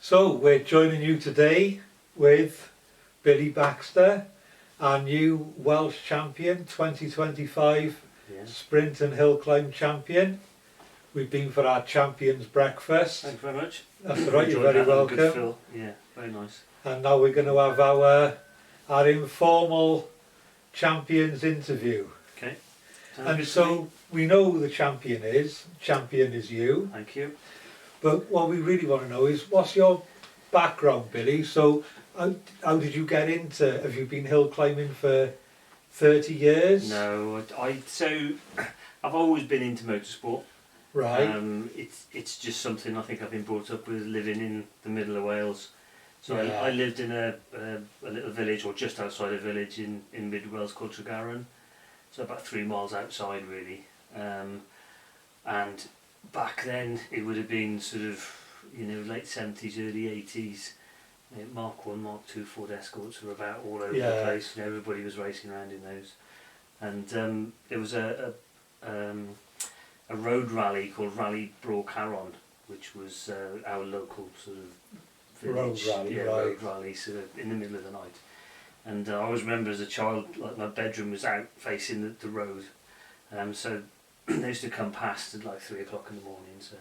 So we're joining you today with Billy Baxter, our new Welsh champion, 2025 Sprint and Hillclimb Champion. We've been for our champions breakfast. Thank you very much. That's right, you're very welcome. Good fill. Yeah, very nice. And now we're going to have our informal champions interview. Okay. And so we know who the champion is. Champion is you. Thank you. But what we really want to know is, what's your background, Billy? So how did you get into, have you been hill climbing for 30 years? No, I've always been into motorsport. Right. It's just something I think I've been brought up with, living in the middle of Wales. So Yeah. I lived in a little village, or just outside a village in mid Wales called Tregaron. So about 3 miles outside really. And back then it would have been sort of, late 70s, early 80s. Mark 1, Mark 2 Ford Escorts were about all over the place. Everybody was racing around in those. And there was a road rally called Rally Brocaron, which was our local sort of village road rally, sort of in the middle of the night. And I always remember as a child, like my bedroom was out facing the road, so they used to come past at like 3 o'clock in the morning. So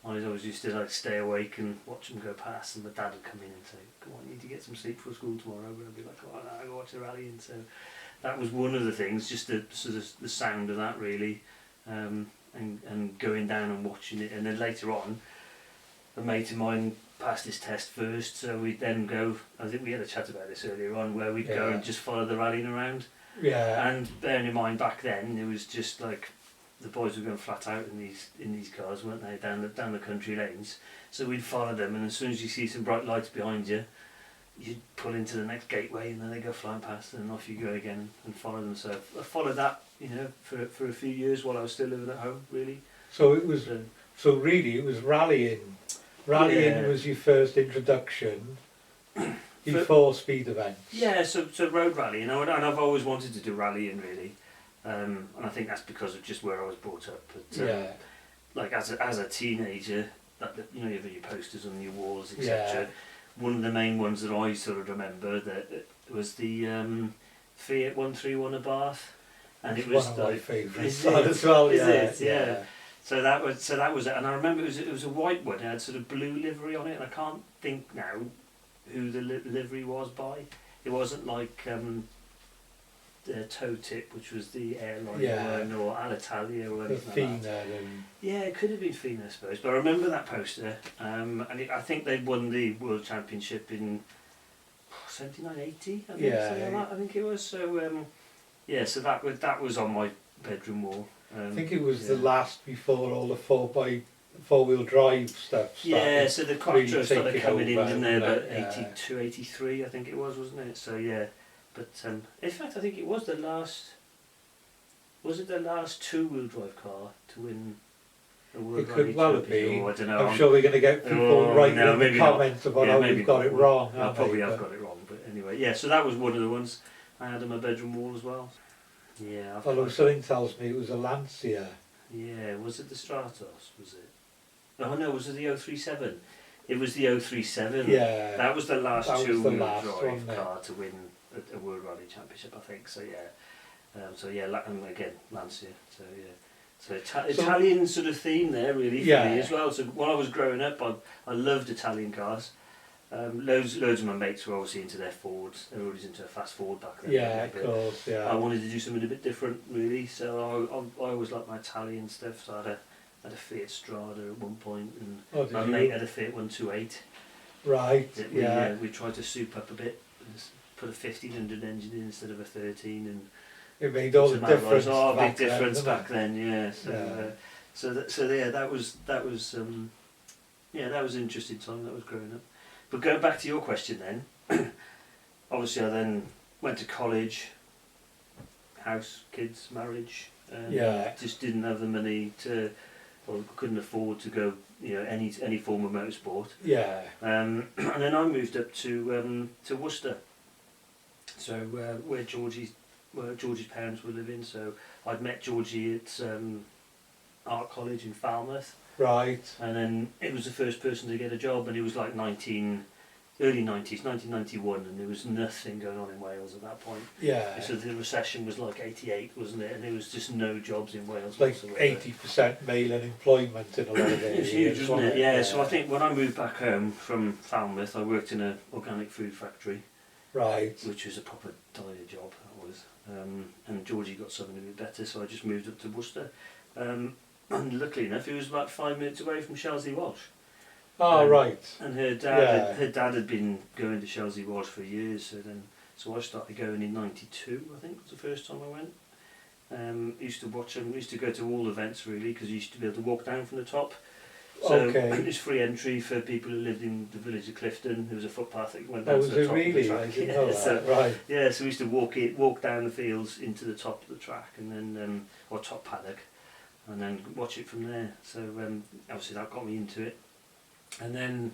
I always used to like stay awake and watch them go past, and my dad would come in and say, "Come on, you need to get some sleep for school tomorrow." And I'd be like, "Oh no, I go watch the rally." And so that was one of the things, just the sort of the sound of that really, and going down and watching it. And then later on, a mate of mine passed his test first, so we'd then go, I think we had a chat about this earlier on, where we'd go and just follow the rallying around. Yeah. And bearing in mind back then, it was just like the boys were going flat out in these cars, weren't they, down the country lanes. So we'd follow them, and as soon as you see some bright lights behind you, you'd pull into the next gateway, and then they go flying past, and off you go again and follow them. So I followed that, for a few years while I was still living at home, really. So it was, so really it was rallying. Rallying was your first introduction before speed events. Yeah, so road rally, and I've always wanted to do rallying really, and I think that's because of just where I was brought up. But like as a teenager, you have your posters on your walls, etc. One of the main ones that I sort of remember that was the Fiat 131 at Bath, and it was one of my favourites as well. Yeah. So that was it, and I remember it was a white one. It had sort of blue livery on it, and I can't think now who the livery was by. It wasn't like the Toe Tip, which was the airline one, or Alitalia or anything like that. Yeah, it could have been Fina, I suppose. But I remember that poster, and I think they won the World Championship in 79, 80. I think, something like that, I think it was. So so that was on my bedroom wall. I think it was the last before all the four-wheel drive stuff started. Yeah, so the Quattro started coming in, didn't they, about 82, 83 I think it was, wasn't it? So yeah, but in fact I think it was the last, was it the last two-wheel drive car to win a World Rally It could well have been. I don't know. I'm sure we're going to get people writing in the comments about how we've got it wrong. I probably have got it wrong, but anyway, yeah, so that was one of the ones I had on my bedroom wall as well. Yeah. Although something tells me it was a Lancia. Yeah, was it the Stratos? Was it? Oh no, was it the 037? It was the 037. Yeah. That was the last two-wheel drive one, car to win a World Rally Championship, I think. So yeah. And again, Lancia. So yeah. So Italian sort of theme there really for me as well. So when I was growing up, I loved Italian cars. Loads of my mates were obviously into their Fords. They were always into a fast Ford back then. Yeah, of course, yeah. I wanted to do something a bit different, really. So I always liked my Italian stuff. So I had a Fiat Strada at one point, and my mate had a Fiat 128. Right. We tried to soup up a bit, put a 1500 engine in instead of a 13, and it made all the difference. Oh, big difference back then, yeah. So that was an interesting time. That was growing up. But going back to your question then, obviously I then went to college, house, kids, marriage, and just didn't have the money to, or couldn't afford to go, any form of motorsport. Yeah. And then I moved up to Worcester, so where Georgie's parents were living. So I'd met Georgie at art college in Falmouth. Right. And then it was the first person to get a job, and it was like early 90s, 1991, and there was nothing going on in Wales at that point. Yeah. So the recession was like 88, wasn't it? And there was just no jobs in Wales. Like whatsoever. 80% male unemployment in a lot of It areas. was huge, wasn't it? Yeah. So I think when I moved back home from Falmouth, I worked in an organic food factory. Right. Which was a proper dire job, that was. And Georgie got something a bit better, so I just moved up to Worcester. And luckily enough, it was about 5 minutes away from Shelsley Walsh. Oh, right. And her dad, her dad had been going to Shelsley Walsh for years, so I started going in '92. I think was the first time I went. Used to watch them. Used to go to all events really, because you used to be able to walk down from the top. So it was free entry for people who lived in the village of Clifton. There was a footpath that went down to the top of the track. I didn't know that. Right. Yeah, so we used to walk down the fields into the top of the track, and then or top paddock, and then watch it from there. So obviously that got me into it. And then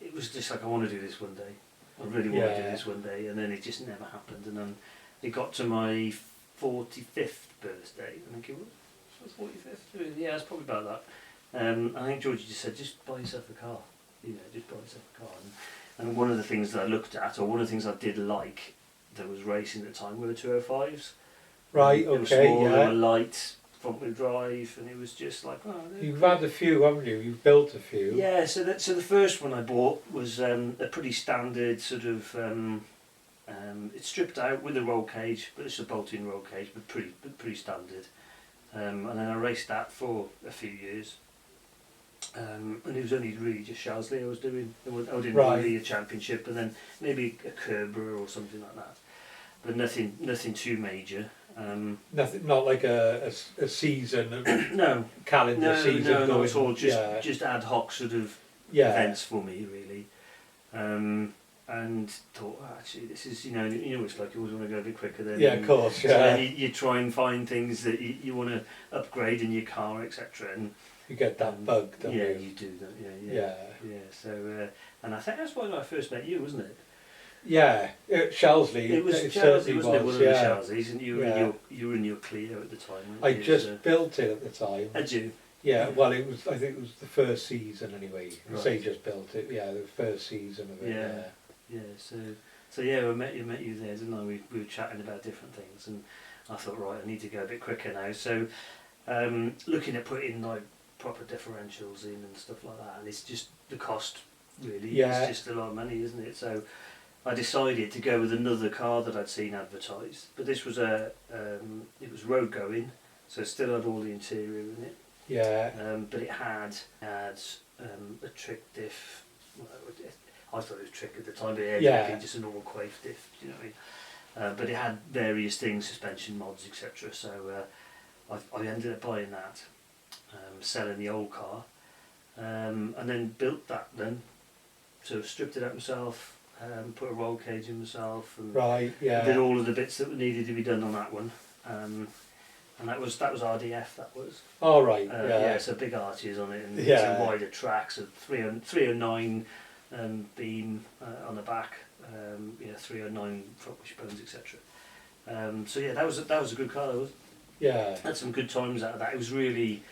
it was just like, I want to do this one day. I really want to do this one day. And then it just never happened. And then it got to my 45th birthday. I think it was 45th? Yeah, it's probably about that. I think Georgie just said, just buy yourself a car. Just buy yourself a car. And one of the things that I looked at, or one of the things I did like that was racing at the time, were the 205s. Right, They were small, they were light, front wheel drive, and it was just like, oh, you've had a few, haven't you? You've built a few. Yeah, so the first one I bought was a pretty standard sort of. It's stripped out with a roll cage, but it's a bolt-in roll cage, but pretty standard. And then I raced that for a few years. And it was only really just Shelsley I was doing. I didn't do really a championship, and then maybe a Kerber or something like that. But nothing too major. Nothing, not like a season, no calendar season. No, not at all. Just ad hoc sort of events for me, really. And thought, actually, this is it's like you always want to go a bit quicker than. Yeah, of course. So then you try and find things that you want to upgrade in your car, etc. And you get that bug, don't you? Yeah, you do that. Yeah. So, and I think that's when I first met you, wasn't it? Yeah, Shelsley. It was Shelsley, wasn't it? One of the Shelsleys, and you were in your Clio at the time. I just built it at the time. Had you? Yeah, well, I think it was the first season anyway. Right. I say just built it. Yeah, the first season of it. Yeah. So yeah, we met you there, didn't I? We were chatting about different things, and I thought, right, I need to go a bit quicker now. So, looking at putting like proper differentials in and stuff like that, and it's just the cost really. Yeah. It's just a lot of money, isn't it? So I decided to go with another car that I'd seen advertised, but this was it was road going, so it still had all the interior in it. Yeah. But it had a trick diff. I thought it was trick at the time, but it had just a normal quaif diff. You know what I mean? But it had various things, suspension mods, etc. So I ended up buying that, selling the old car, and then built that. Then so stripped it out myself. Put a roll cage in myself, and did all of the bits that needed to be done on that one, and that was RDF. That was. All right. So big arches on it, and it's a wider track, so 309 beam on the back, 309 front wishbones, etc. So yeah, that was a good car. That was. Yeah. Had some good times out of that. It was really.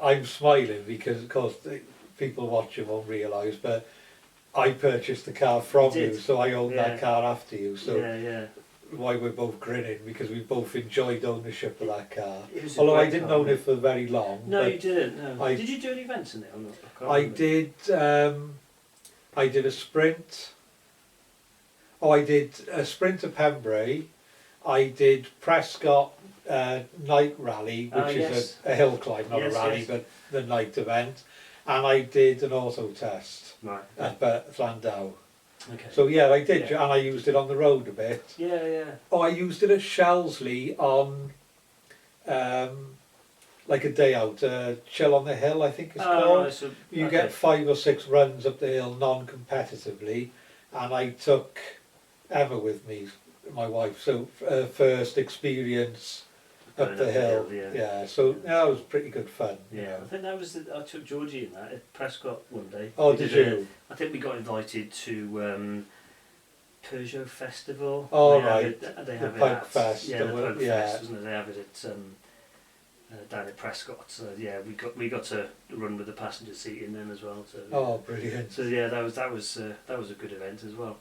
I'm smiling because, of course, people watching won't realise, but I purchased the car from you, so I owned that car after you. So why we're both grinning, because we both enjoyed ownership of that car. Although I didn't own it for very long. No, you didn't. No. Did you do any events in it or not? I did. I did a sprint. Oh, I did a sprint to Pembrey. I did Prescott night rally, which is a hill climb, not a rally, but the night event. And I did an auto test up at Llandau. Okay. So yeah, I did, and I used it on the road a bit. Yeah. Oh, I used it at Shelsley on, like a day out, Chill on the Hill, I think it's called. Right, so, you get 5 or 6 runs up the hill non-competitively, and I took Emma with me, my wife. So first experience up the hill. So that was pretty good fun. Yeah, I think that was I took Georgie in that at Prescott one day. Oh, did you? I think we got invited to Peugeot Festival. Oh, right. They have the Pug it Fest. the Pug Fest, isn't it? They have it down at Prescott. So yeah, we got to run with the passenger seat in then as well. So Oh, brilliant! so yeah, that was a good event as well.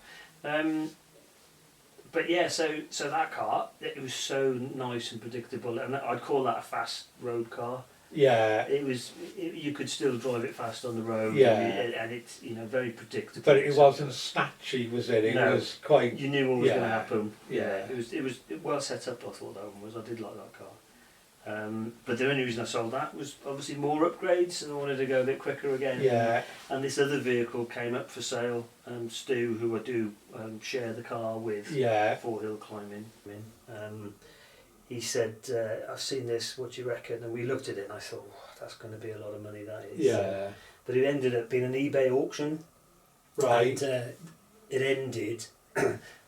But yeah, so that car, it was so nice and predictable, and I'd call that a fast road car. Yeah, You could still drive it fast on the road. Yeah. And it's very predictable. but it wasn't snatchy, was it? It No. was quite. You knew what was going to Yeah. happen. Yeah. It was well set up. I thought that one was. I did like that car. But the only reason I sold that was obviously more upgrades, and I wanted to go a bit quicker again. Yeah, And this other vehicle came up for sale. Stu, who I do share the car with yeah, for hill climbing, he said, "I've seen this. What do you reckon?" And we looked at it, and I thought, that's going to be a lot of money. That is. yeah. But it ended up being an eBay auction. Right. And it ended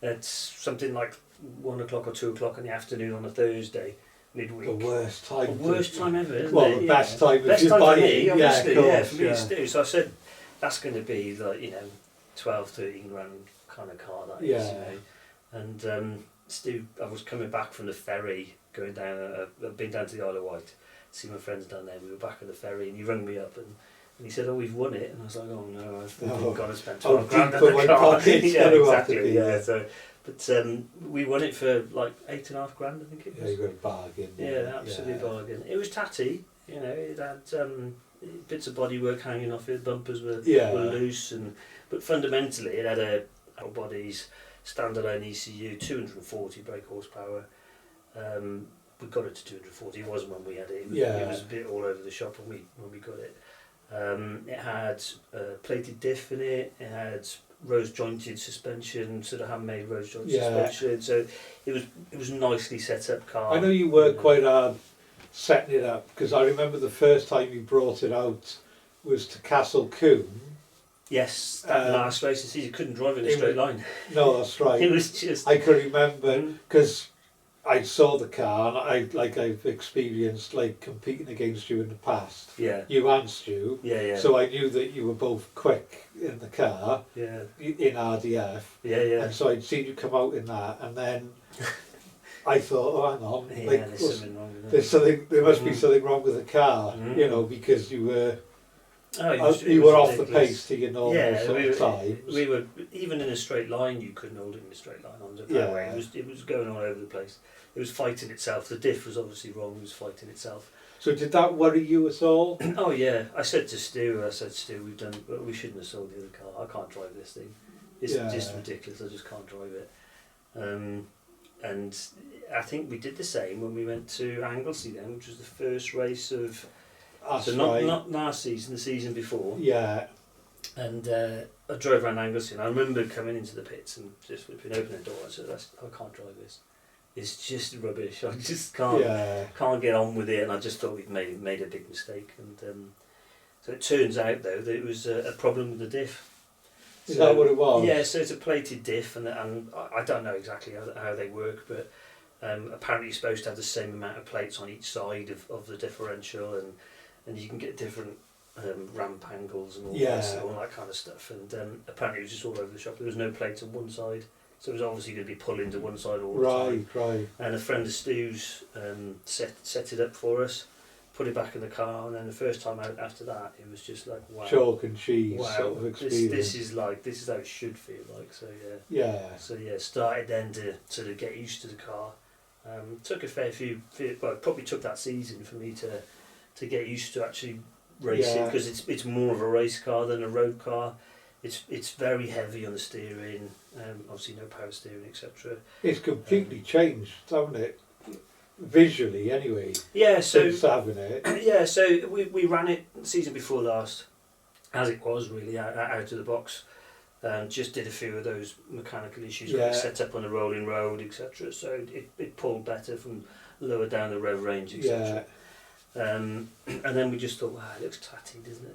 at something like 1 o'clock or 2 o'clock in the afternoon on a Thursday, midweek. The worst time. The worst time ever, isn't Well, it? the best time if Best you're time for buying. me, obviously, yeah, of yeah, course, for me yeah. to do. So I said, that's going to be like, 12, 13 grand kind of car that is, Yeah. And Stu, I was coming back from the ferry, going down, I've been down to the Isle of Wight, see my friends down there, we were back at the ferry, and he rang me up and he said, "Oh, we've won it," and I was like, "Oh no, I've got to spend 12 grand on the car." Yeah, exactly. Yeah, so, but we won it for like 8.5 grand, I think it was. Yeah, you got a bargain. Yeah, absolute bargain. It was tatty, it had bits of bodywork hanging off it, bumpers were loose, but fundamentally it had a bodies, standalone ECU, 240 brake horsepower. We got it to 240. It wasn't when we had it. It was a bit all over the shop when we got it. It had plated diff in it. It had rose jointed suspension, sort of handmade rose jointed suspension. So it was nicely set up car. I know you worked quite hard setting it up, because I remember the first time you brought it out was to Castle Coombe. Yes, that last race, you couldn't drive in a straight line. No, that's right. It was just. I can remember because I saw the car, and I've experienced like competing against you in the past. Yeah. You and Stu. Yeah. So I knew that you were both quick in the car. Yeah. In RDF. Yeah. And so I'd seen you come out in that, and then I thought, oh, hang on, Yeah, there's something wrong with it. there must be something wrong with the car, because you were. You were off the pace to your normal times. We were even in a straight line. You couldn't hold it in a straight line on the highway. It was going all over the place. It was fighting itself. The diff was obviously wrong. It was fighting itself. So did that worry you at all? Oh yeah. I said to Stu, we shouldn't have sold the other car. I can't drive this thing. It's just ridiculous. I just can't drive it. And I think we did the same when we went to Anglesey then, which was the first race of. That's so not last season, the season before. Yeah. And I drove around Anglesey, and I remember coming into the pits and just flipping open the door. I said, "I can't drive this. It's just rubbish. I just can't get on with it." And I just thought we'd made a big mistake. And so it turns out though that it was a problem with the diff. Is that what it was? Yeah. So it's a plated diff, and I don't know exactly how they work, but apparently you're supposed to have the same amount of plates on each side of the differential, and you can get different ramp angles and all that kind of stuff. And apparently it was just all over the shop. There was no plates on one side, so it was obviously going to be pulling to one side all the time. Right. And a friend of Stu's set it up for us, put it back in the car, and then the first time out after that, it was just like wow, chalk and cheese sort of experience. This is how it should feel like. So So started then to sort of get used to the car. Took a fair few. Well, it probably took that season for me to get used to actually racing, because it's more of a race car than a road car. It's very heavy on the steering, obviously no power steering, etc. It's completely changed, hasn't it? Visually, anyway. Yeah, so since having it. Yeah, so we ran it the season before last, as it was really out of the box. Just did a few of those mechanical issues, like set up on a rolling road, etc. So it pulled better from lower down the rev range, etc. And then we just thought, wow, it looks tatty, doesn't it?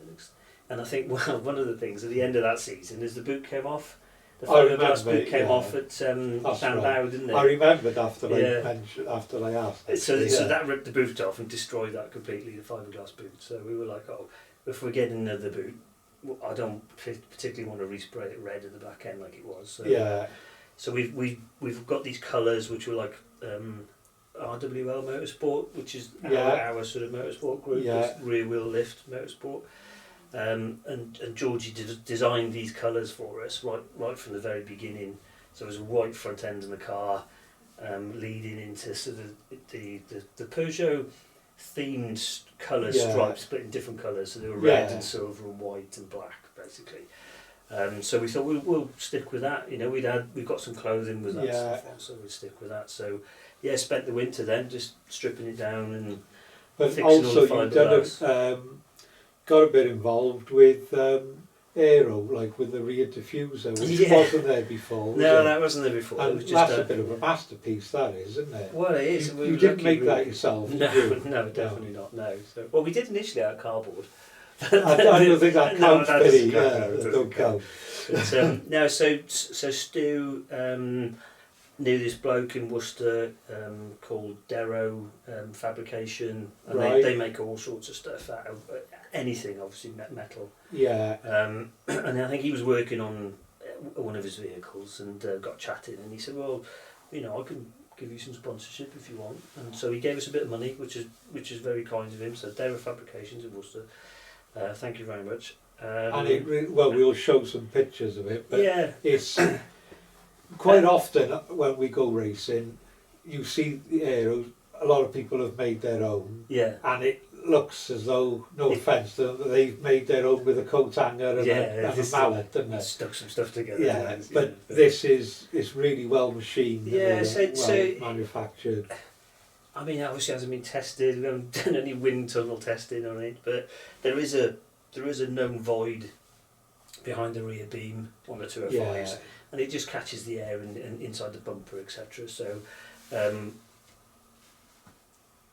And I think one of the things at the end of that season is the boot came off. The fiberglass boot came off at Llanbow, didn't it? I remembered after I asked. So that ripped the boot off and destroyed that completely, the fiberglass boot. So we were like, oh, if we're getting another boot, I don't particularly want to respray it red at the back end like it was. So, so we've got these colours which were like RWL Motorsport, which is our sort of motorsport group, rear wheel lift motorsport. And Georgie designed these colours for us right from the very beginning. So it was a white front end in the car, leading into sort of the Peugeot themed colour stripes, but in different colours. So they were red and silver and white and black, basically. So we thought we'll stick with that. You know, we've got some clothing with that stuff on, so we'll stick with that. So spent the winter then just stripping it down and fixing also all the fiberglass. Got a bit involved with aero, like with the rear diffuser, which wasn't there before. No, that wasn't there before. And it was just that's a bit of a masterpiece, that is, isn't it? Well, it is. You didn't make that yourself, no, did you? No, definitely not. No. So, well, we did initially out of cardboard. I don't think that counts, Billy. That don't count. But, no, so Stu knew this bloke in Worcester called Darrow Fabrication, and they make all sorts of stuff out of anything, obviously metal. Yeah. And I think he was working on one of his vehicles and got chatting, and he said, well, you know, I can give you some sponsorship if you want. And so he gave us a bit of money, which is very kind of him. So Darrow Fabrications in Worcester. Thank you very much. And we'll show some pictures of it, but it's quite often when we go racing, you see the aeros, a lot of people have made their own, and it looks as though, no offence to them, they've made their own with a coat hanger and a mallet, doesn't it? Stuck some stuff together. But this is really well machined, so manufactured. I mean, obviously it hasn't been tested. We haven't done any wind tunnel testing on it, but there is a known void behind the rear beam on the 205s, and it just catches the air and inside the bumper, etc. So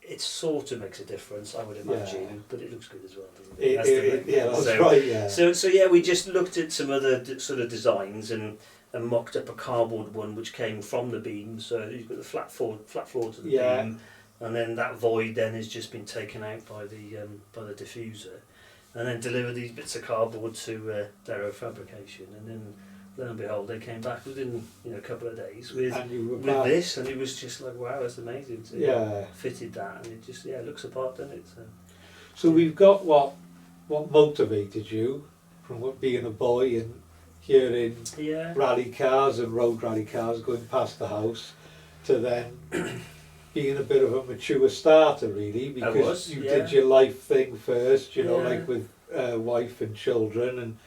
it sort of makes a difference, I would imagine, but it looks good as well, doesn't it? That's right. Yeah. So we just looked at some other sort of designs and mocked up a cardboard one which came from the beam. So you've got the flat floor to the beam, and then that void then has just been taken out by the diffuser, and then delivered these bits of cardboard to Darrow Fabrication, and then lo and behold they came back within a couple of days with this, and it was just like, wow, that's amazing. So fitted that, and it just looks the part, doesn't it? So we've got what motivated you from being a boy and hearing rally cars and road rally cars going past the house to then being a bit of a mature starter, really, because you did your life thing first, like with wife and children, and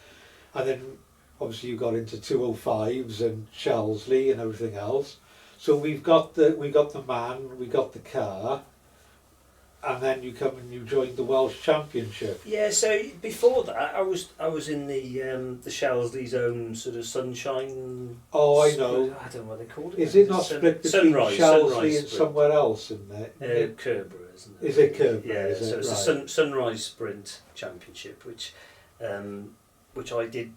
then obviously you got into 205s and Shelsley and everything else. So we got the man, we got the car, and then you come and you joined the Welsh Championship. Yeah, so before that I was in the Shelsley's own sort of sunshine. Oh, I know. I don't know what they called it. Is it not split between Shelsley and somewhere else in there? Kerborough, isn't it? Is it Kerborough? Yeah, so it's a Sunrise Sprint Championship, which I did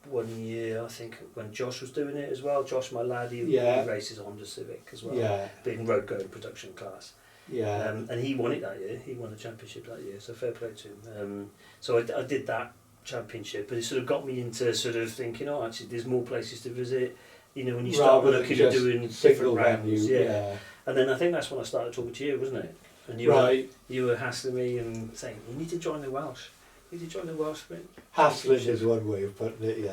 one year, I think, when Josh was doing it as well. Josh, my lad, he races a Honda Civic as well, being road going production class. Yeah. And he won it that year. He won the championship that year, so fair play to him. So I did that championship, but it sort of got me into sort of thinking, actually, there's more places to visit. When you start looking at doing different rounds, And then I think that's when I started talking to you, wasn't it? And you were hassling me and saying, you need to join the Welsh. You need to join the Welsh Sprint. Hassling is one way of putting it,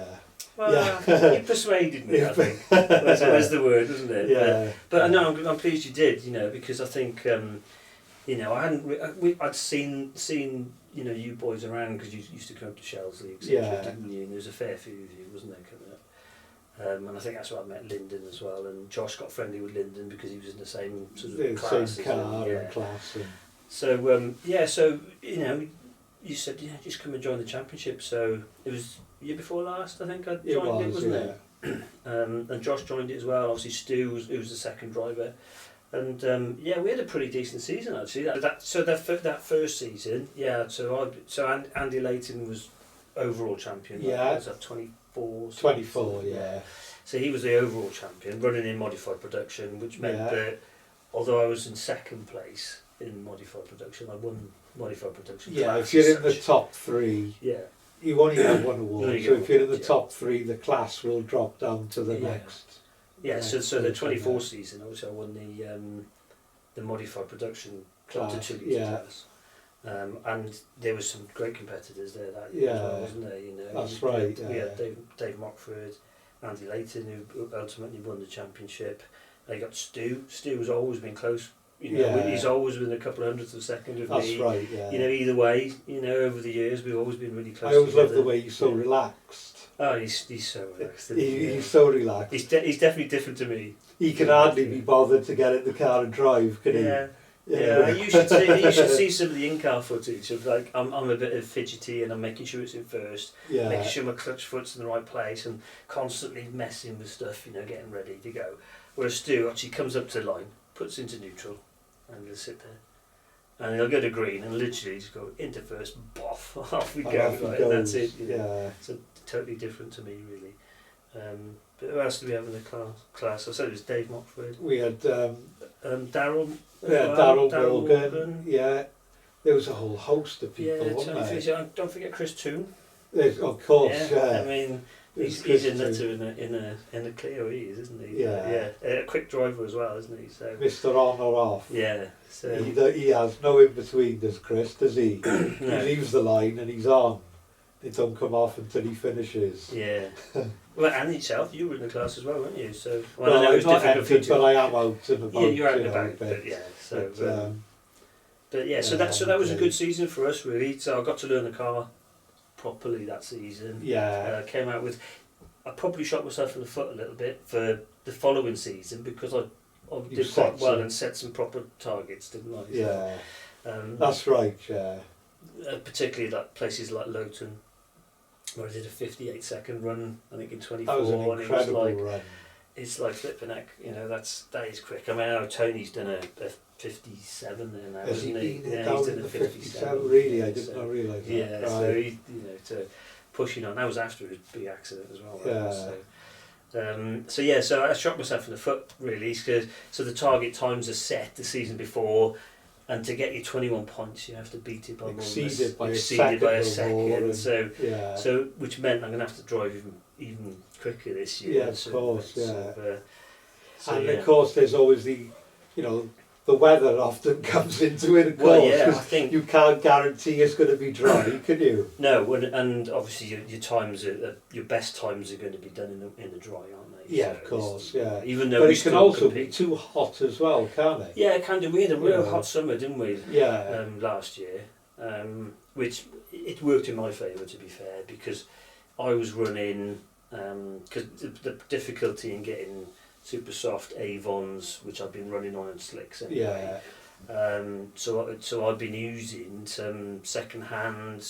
Well, you persuaded me, I think. That's the word, isn't it? Yeah. But no, I'm pleased you did, because I think, I'd seen you boys around, because you used to come up to Shelsley, etc., didn't you? And there was a fair few of you, wasn't there, coming up? And I think that's where I met Lyndon as well, and Josh got friendly with Lyndon because he was in the same sort of class. Same car and class. So, you said, just come and join the championship. So it was year before last, I think I joined it, wasn't it? And Josh joined it as well. Obviously Stu was the second driver, and we had a pretty decent season actually. That first season, so Andy Layton was overall champion. Was that 24? 24, yeah. So he was the overall champion, running in modified production, which meant that although I was in second place in modified production, I won modified production. Yeah, if you're in the top three, you only have one award. So if you're in the top three, the class will drop down to the next. Yeah, so the 24 season, obviously I won the modified production club to 2 litre yeah. class. And there was some great competitors there that Yeah. year as well, wasn't there? You know, That's right. We had Dave Mockford, Andy Layton, who ultimately won the championship. They got Stu. Stu has always been close. You know, he's always been a couple of hundredths of a second of me. That's right. Yeah. You know, either way, you know, over the years we've always been really close. I always love together. the way he's so relaxed. Oh, he's so relaxed. He's so relaxed. He's definitely different to me. He can hardly be bothered to get in the car and drive, can he? Yeah, you should see some of the in-car footage of like I'm a bit of fidgety and I'm making sure it's in first, making sure my clutch foot's in the right place and constantly messing with stuff, you know, getting ready to go. Whereas Stu actually comes up to the line, puts into neutral, and he'll sit there, and he'll go to green and literally just go into first, boff, off we go, right, and that's it. You know. So totally different to me, really. But who else do we have in the class? I said it was Dave Mockford. We had Darryl. Darryl Morgan. Yeah, there was a whole host of people. Wasn't there? Don't forget Chris Toon. Of course, yeah. I mean, he's a nutter in a Clio, he is, isn't he? Yeah. A quick driver as well, isn't he? So Mr. On or off. Yeah. So he has no in between, does Chris? Does he? No. He leaves the line and he's on. It don't come off until he finishes. Yeah. Well, and yourself, you were in the class as well, weren't you? So well, I know I'm not entered, but I am out and about. Yeah, you're out and about. about. But yeah, so. But, so that was a good season for us, really. So I got to learn the car properly that season. Yeah. Came out with. I probably shot myself in the foot a little bit for the following season because I did quite well and set some proper targets, didn't I? Yeah. So, that's right. Yeah. Particularly like places like Lowton, where I did a 58-second run, I think in 24. That was an incredible run. It's like flipping heck, you know. That is quick. I mean, I know Tony's done a 57 there now, hasn't he? Yeah, he's done a 57. Really, I did not realise that. Yeah, right. so he, you know, to pushing on. That was after his big accident as well. Yeah. So I shot myself in the foot really. So the target times are set the season before, and to get your 21 points, you have to beat it by exceeded by a second. So which meant I'm going to have to drive even quicker this year. Yeah, of course. Yeah. Of course, there's always the weather often comes into it. Of course, well, yeah, I think you can't guarantee it's going to be dry, can you? No, and obviously your times your best times are going to be done in the dry, aren't they? Yeah, of course. Yeah. Even though but it can also be too hot as well, can't it? Yeah, it can do. We had a real hot summer, didn't we? Yeah. Last year, which it worked in my favour, to be fair, because I was running because the difficulty in getting super soft Avons, which I've been running on, and slicks anyway. Yeah. So I've been using some second-hand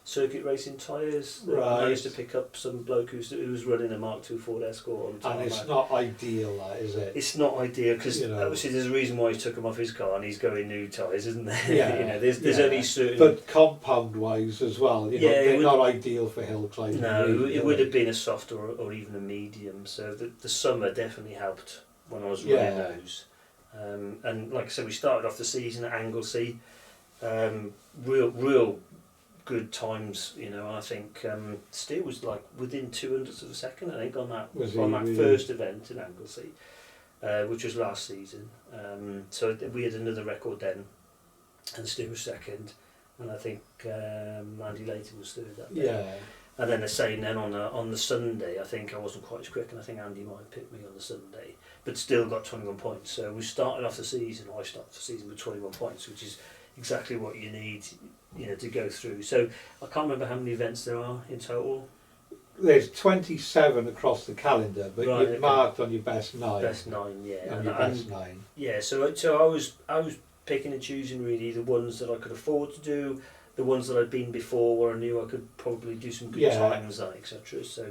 circuit racing tyres. Right. I used to pick up some bloke who was running a Mark II Ford Escort on and it's not ideal, that, is it? It's not ideal because obviously there's a reason why he took them off his car and he's going new tyres, isn't there? Yeah. There's only certain. But compound-wise as well, they're not ideal for hill climbing. No, really, it would have been a soft or even a medium. So the summer definitely helped when I was running those. And like I said, we started off the season at Anglesey, real good times, I think Stu was like within 200ths of a second, I think, on that really? First event in Anglesey, which was last season. So we had another record then, and Stu was second, and I think Andy Layton was third that day. Yeah. And then they're saying then on the Sunday, I think I wasn't quite as quick, and I think Andy might have picked me on the Sunday, but still got 21 points. So we started off the season, I started the season with 21 points, which is exactly what you need, to go through. So I can't remember how many events there are in total. There's 27 across the calendar, but you've marked on your best 9. Best 9, yeah. On your best 9. Yeah, so I was picking and choosing really the ones that I could afford to do, the ones that I'd been before where I knew I could probably do some good times on, etc. So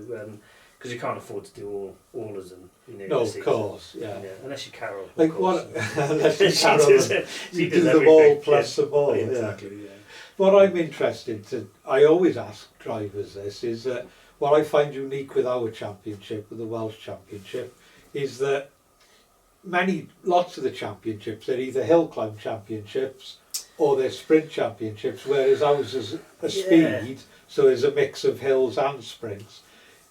because you can't afford to do all of them. No, of course, unless you're Carol. Like what? Unless you're Carol, you do them all plus some more. Yeah, exactly. Yeah. What I'm interested to, I always ask drivers this, is that what I find unique with our championship, with the Welsh Championship, is that lots of the championships, they're either hill climb championships or they're sprint championships, whereas ours is a speed, so there's a mix of hills and sprints.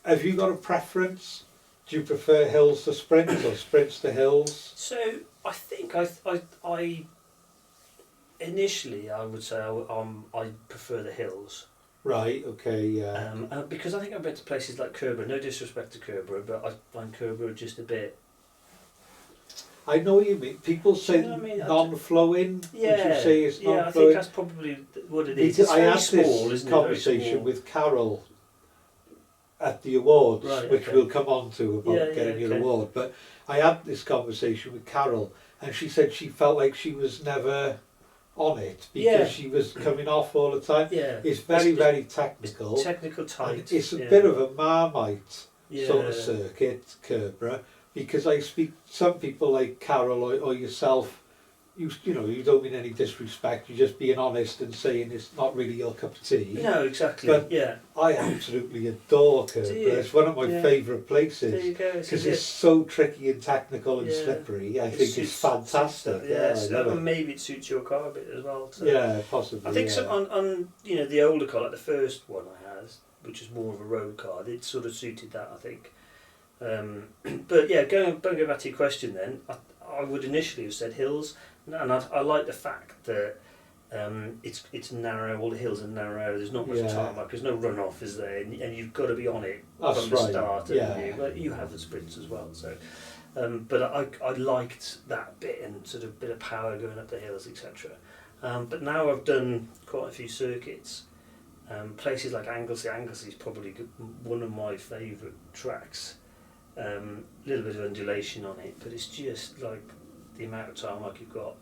Have you got a preference Do you prefer hills to sprints or sprints to hills? So I think I initially I would say I prefer the hills. Right, okay, yeah. Because I think I've been to places like Kerborough, no disrespect to Kerborough, but I find Kerborough just a bit... I know what you mean. People say non-flowing. Yeah, Would you say it's non-flowing? I think that's probably what it is. It's I very had small, this isn't conversation with Carol at the awards, right, which okay. we'll come on to about getting your award. But I had this conversation with Carol, and she said she felt like she was never on it because she was coming off all the time. Yeah, it's very technical. It's technical tight. It's a bit of a Marmite sort of circuit, Kerborough, because I speak some people like Carol or yourself. You know, you don't mean any disrespect. You're just being honest and saying it's not really your cup of tea. No, exactly. But yeah, I absolutely adore Kerborough. It's one of my favourite places. There you go. Because it's so tricky and technical and slippery. I think it's fantastic. Maybe it suits your car a bit as well. So. Yeah, possibly. I think some on the older car, like the first one I had, which is more of a road car, it sort of suited that, I think. But yeah, going back to your question then, I would initially have said hills, and I like the fact that it's narrow, all the hills are narrow, there's not much tarmac, there's no runoff, is there? And you've got to be on it from the start. You have the sprints as well, so. But I liked that bit and sort of bit of power going up the hills, etc. But now I've done quite a few circuits. Places like Anglesey is probably one of my favourite tracks. Little bit of undulation on it, but it's just like the amount of tarmac you've got.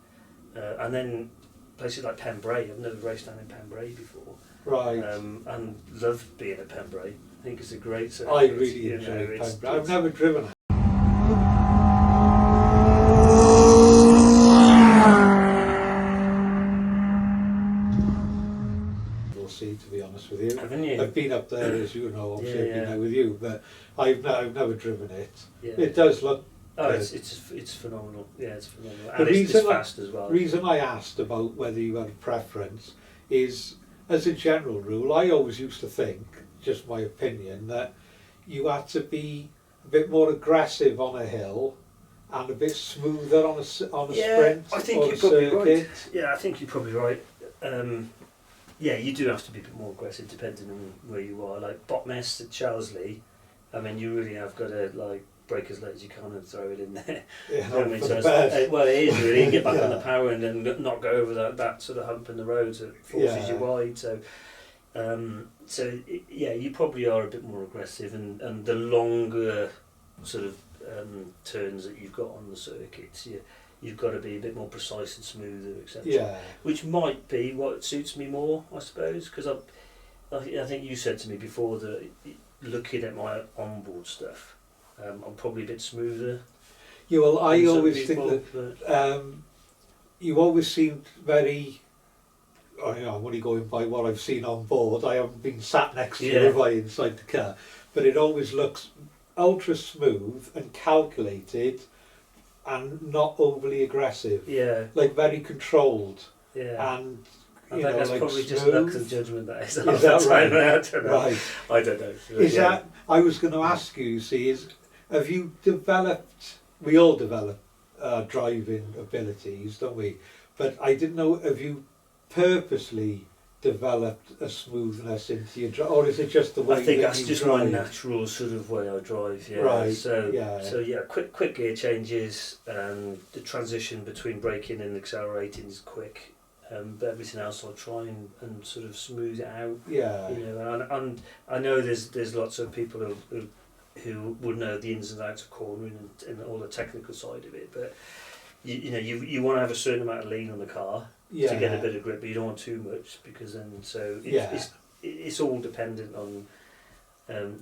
And then places like Pembrey, I've never raced down in Pembrey before. Right. And loved being at Pembrey. I think it's a great circuit. I really enjoy Pembrey. I've never driven it. We'll see, to be honest with you. Haven't you? I've been up there, as you know, obviously I've been there with you, but I've never driven it. Yeah. It does look... it's phenomenal. Yeah, it's phenomenal. And it's fast as well. The reason I asked about whether you had a preference is, as a general rule, I always used to think, just my opinion, that you had to be a bit more aggressive on a hill and a bit smoother on a sprint I think or you're a probably circuit. right. Yeah, I think you're probably right. You do have to be a bit more aggressive depending on where you are. Like Botmess at Charlesley, I mean, you really have got to break as late as you can and throw it in there. Yeah, well, it is really. Get back on the power and then not go over that sort of hump in the road that forces you wide. So, you probably are a bit more aggressive, and the longer sort of turns that you've got on the circuits, you've got to be a bit more precise and smoother, etc. Yeah. Which might be what suits me more, I suppose, because I think you said to me before that looking at my onboard stuff, I'm probably a bit smoother. Yeah, well, I always think that you always seemed very... I'm only going by what I've seen on board. I haven't been sat next to you inside the car, but it always looks ultra smooth and calculated and not overly aggressive. Yeah. Like very controlled. Yeah. And I think that's probably smooth. just luck and judgment that is. Is that right? I don't know. Right. I don't know. Is that... I was going to ask you, have you developed... We all develop driving abilities, don't we? But I didn't know, have you purposely developed a smoothness into your drive, or is it just the way I think that that's you just drive? my natural sort of way I drive, yeah. Right, So quick gear changes, the transition between braking and accelerating is quick, but everything else I'll try and sort of smooth it out. Yeah. And I know there's lots of people who would know the ins and outs of cornering and all the technical side of it, but you want to have a certain amount of lean on the car to get a bit of grip, but you don't want too much, because then it's all dependent on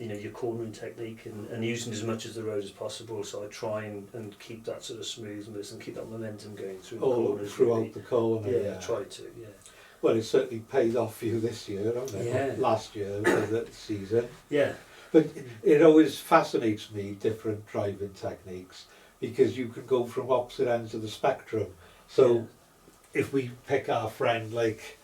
your cornering technique and using as much of the road as possible. So I try and keep that sort of smoothness and keep that momentum going through the corners. Throughout the corner. Yeah, try to. Yeah. Well, it certainly paid off for you this year, hasn't it? Yeah. Last year, the season. Yeah. But it always fascinates me, different driving techniques, because you can go from opposite ends of the spectrum. So if we pick our friend like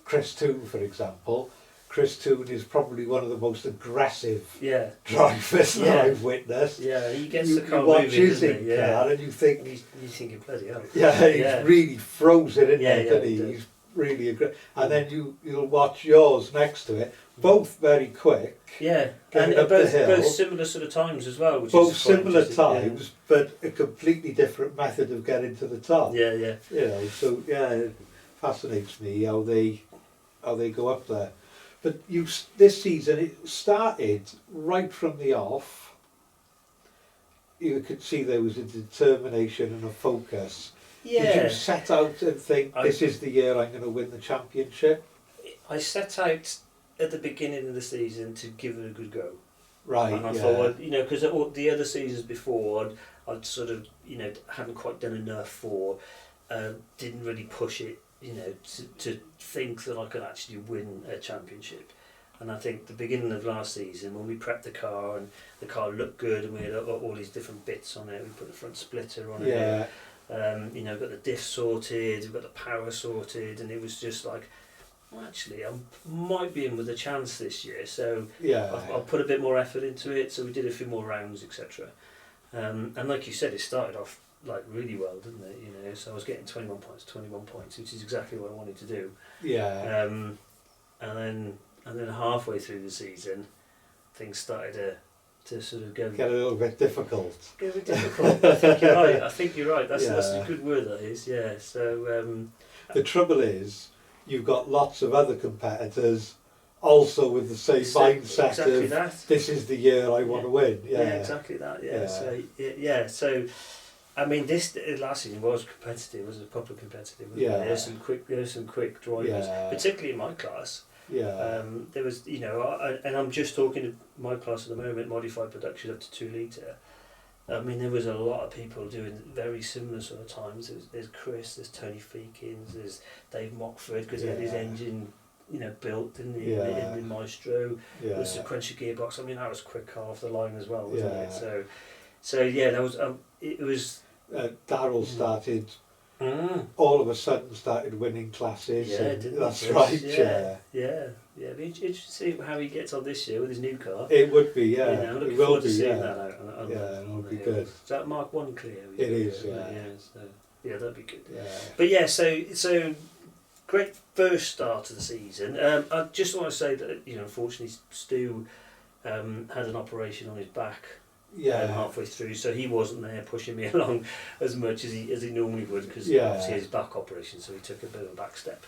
Chris Toon, for example, Chris Toon is probably one of the most aggressive Yeah. drivers that Yeah. I've witnessed. Yeah, he gets You, the car you watch moving, his doesn't he? Yeah. car and you think, And you're thinking, bloody hell. yeah, he's Yeah. really froze it in Yeah, there, yeah, doesn't he he? does. He's really aggressive. And then you'll watch yours next to it, both very quick, Yeah, going and up the hill. both similar sort of times as well. Which both is quite similar interesting. times, but a completely different method of getting to the top. Yeah, yeah. You know, so yeah, it fascinates me how they go up there. But this season it started right from the off. You could see there was a determination and a focus. Yeah. Did you set out and think this is the year I'm going to win the championship? I set out at the beginning of the season to give it a good go. Right. And I yeah. thought, well, you know, because the other seasons before, I'd sort of, you know, hadn't quite done enough for, didn't really push it, you know, to think that I could actually win a championship. And I think the beginning of last season, when we prepped the car and the car looked good and we had all these different bits on it, we put the front splitter on yeah. it, you know, got the diff sorted, we've got the power sorted, and it was just like, well, actually, I might be in with a chance this year, so Yeah. I'll put a bit more effort into it. So we did a few more rounds, etc. And like you said, it started off like really well, didn't it? You know, so I was getting 21 points, which is exactly what I wanted to do. Yeah. And then halfway through the season, things started to sort of go. Get a little bit difficult. Get a bit difficult. I think you're right. I think you're right. That's Yeah. a good word. That is. Yeah. So. The trouble is, you've got lots of other competitors also with the same mindset exactly of that. this is the year I want to win. Yeah. Yeah, exactly that. Yeah. Yeah. So so, I mean, this last season was competitive. It was a proper competitive. Wasn't Yeah. it? There was some quick drivers, Yeah. particularly in my class. Yeah. There was, you know, and I'm just talking to my class at the moment, modified production up to 2 litre. I mean, there was a lot of people doing very similar sort of times. There's Chris, there's Tony Feekins, there's Dave Mockford, because he had his Yeah. engine, you know, built in the Maestro. Yeah. The sequential gearbox. I mean, that was quick car off the line as well, wasn't Yeah. it? So yeah, that was it was. Darryl started all of a sudden started winning classes. Yeah, and didn't that's he? right. Yeah. It'd be interesting to see how he gets on this year with his new car. It would be, yeah. You know, I'm looking it will forward be, to seeing yeah. that out. On It'll the be hill. good. Is that Mark 1 clear? It is, yeah. So, yeah, that'd be good. Yeah. But yeah, so great first start to the season. I just want to say that, you know, unfortunately Stu had an operation on his back. Yeah. Halfway through, so he wasn't there pushing me along as much as he normally would, because Yeah. obviously his back operation, so he took a bit of a back step.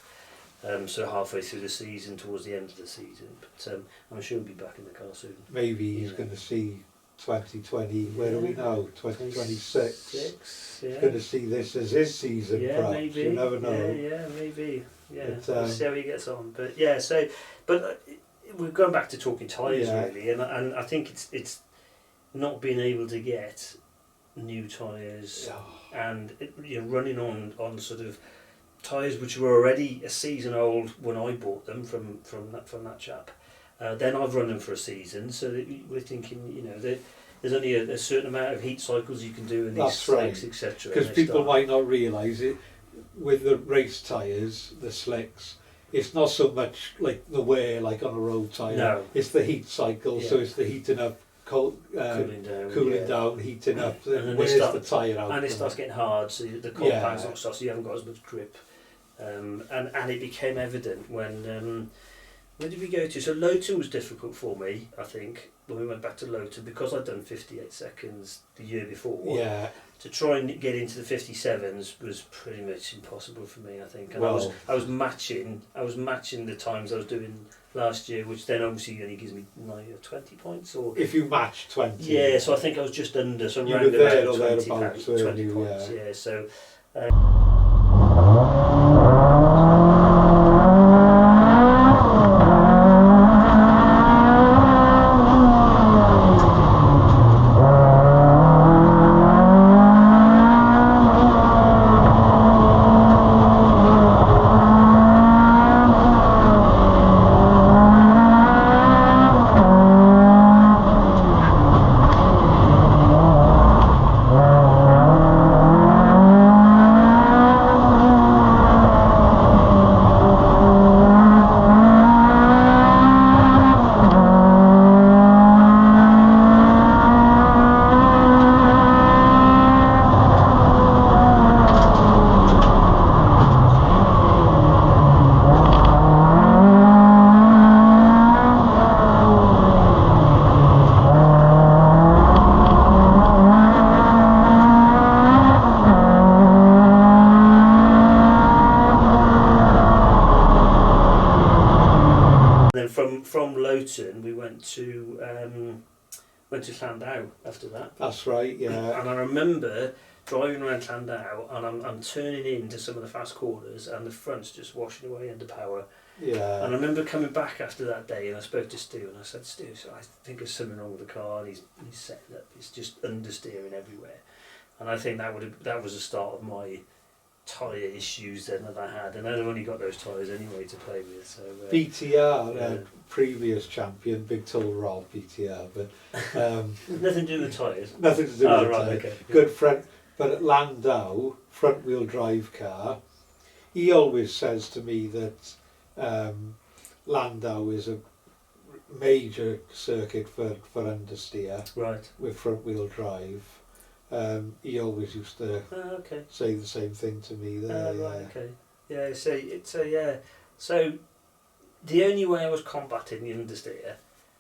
So halfway through the season, towards the end of the season, but I'm sure he'll be back in the car soon. Maybe he's Yeah. going to see 2020, where do we know? 2026. Yeah. He's going to see this as his season, Yeah, perhaps. maybe. You never know. Yeah, maybe. Yeah, But, we'll see how he gets on. But yeah, so we're going back to talking tyres Yeah. really, and I think it's not being able to get new tyres and you know, running on sort of tyres which were already a season old when I bought them from that chap. Then I've run them for a season, so that we're thinking, you know, that there's only a certain amount of heat cycles you can do in these That's right. slicks, etc. Because people might not realise it, with the race tyres, the slicks, it's not so much like the wear like on a road tyre. No. It's the heat cycle, so it's the heating up, cooling down, heating up, And then where's they start- the tyre out. and it starts getting hard, so the compound's Yeah. not soft, so you haven't got as much grip. And it became evident when where did we go to? So Lowton was difficult for me, I think, when we went back to Lowton, because I'd done 58 seconds the year before. Yeah. To try and get into the 57s was pretty much impossible for me, I think. And Well, I was matching the times I was doing last year, which then obviously only gives me 20 points or. if you match 20. Yeah, so I think I was just under, so You around were there about or 20, thereabouts, 20 weren't you? points. Yeah. Yeah, so. went to Llandau after that. That's right, yeah. And I remember driving around Llandau, and I'm turning into some of the fast corners, and the front's just washing away under power. Yeah. And I remember coming back after that day, and I spoke to Stu, and I said, Stu, so I think there's something wrong with the car, and he's setting up, it's just understeering everywhere. And I think that was the start of my tyre issues then that I had, and I'd only got those tyres anyway to play with. So BTR, previous champion, Big Tall Rob BTR, but nothing to do with tyres. Nothing to do with the right, tyre. okay. Good friend, but at Landau, front wheel drive car, he always says to me that Landau is a major circuit for understeer, right, with front wheel drive. He always used to okay. say the same thing to me there. Right, okay. Yeah, so the only way I was combating the understeer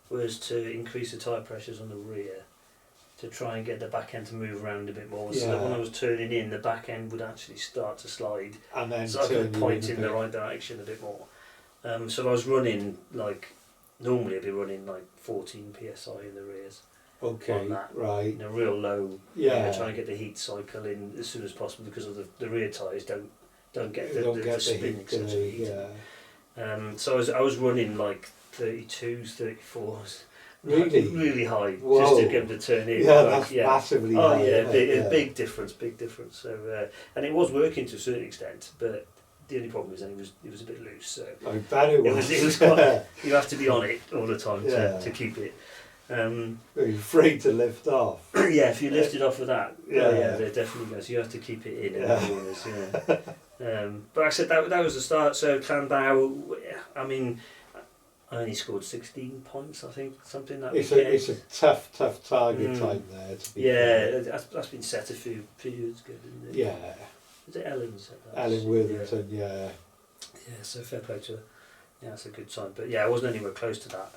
was to increase the tyre pressures on the rear to try and get the back end to move around a bit more. So that when I was turning in, the back end would actually start to slide, and then so I could point in the right direction a bit more. So I was running normally I'd be running 14 psi in the rears. Okay, on that, right. in a real low, trying to get the heat cycle in as soon as possible, because of the rear tyres don't get the spin, etc. So I was running 32s, 34s, really high. Whoa. Just to get them to turn in. Yeah, that's massively high. Oh yeah, big difference. So and it was working to a certain extent, but the only problem was then it was a bit loose. So I bet it was. It was quite. You have to be on it all the time to keep it. You're afraid to lift off. Yeah, if you lift it off of that, they're definitely going. So you have to keep it in the corners. But I said that was the start. So Llandau, I mean, I only scored 16 points, I think, something that. It's a tough target time there. To be fair. That's been set a few years ago, didn't it? Yeah. Is it Ellen said that? Ellen Worthington, yeah. Yeah, so fair play to her. Yeah, that's a good sign. But yeah, I wasn't anywhere close to that.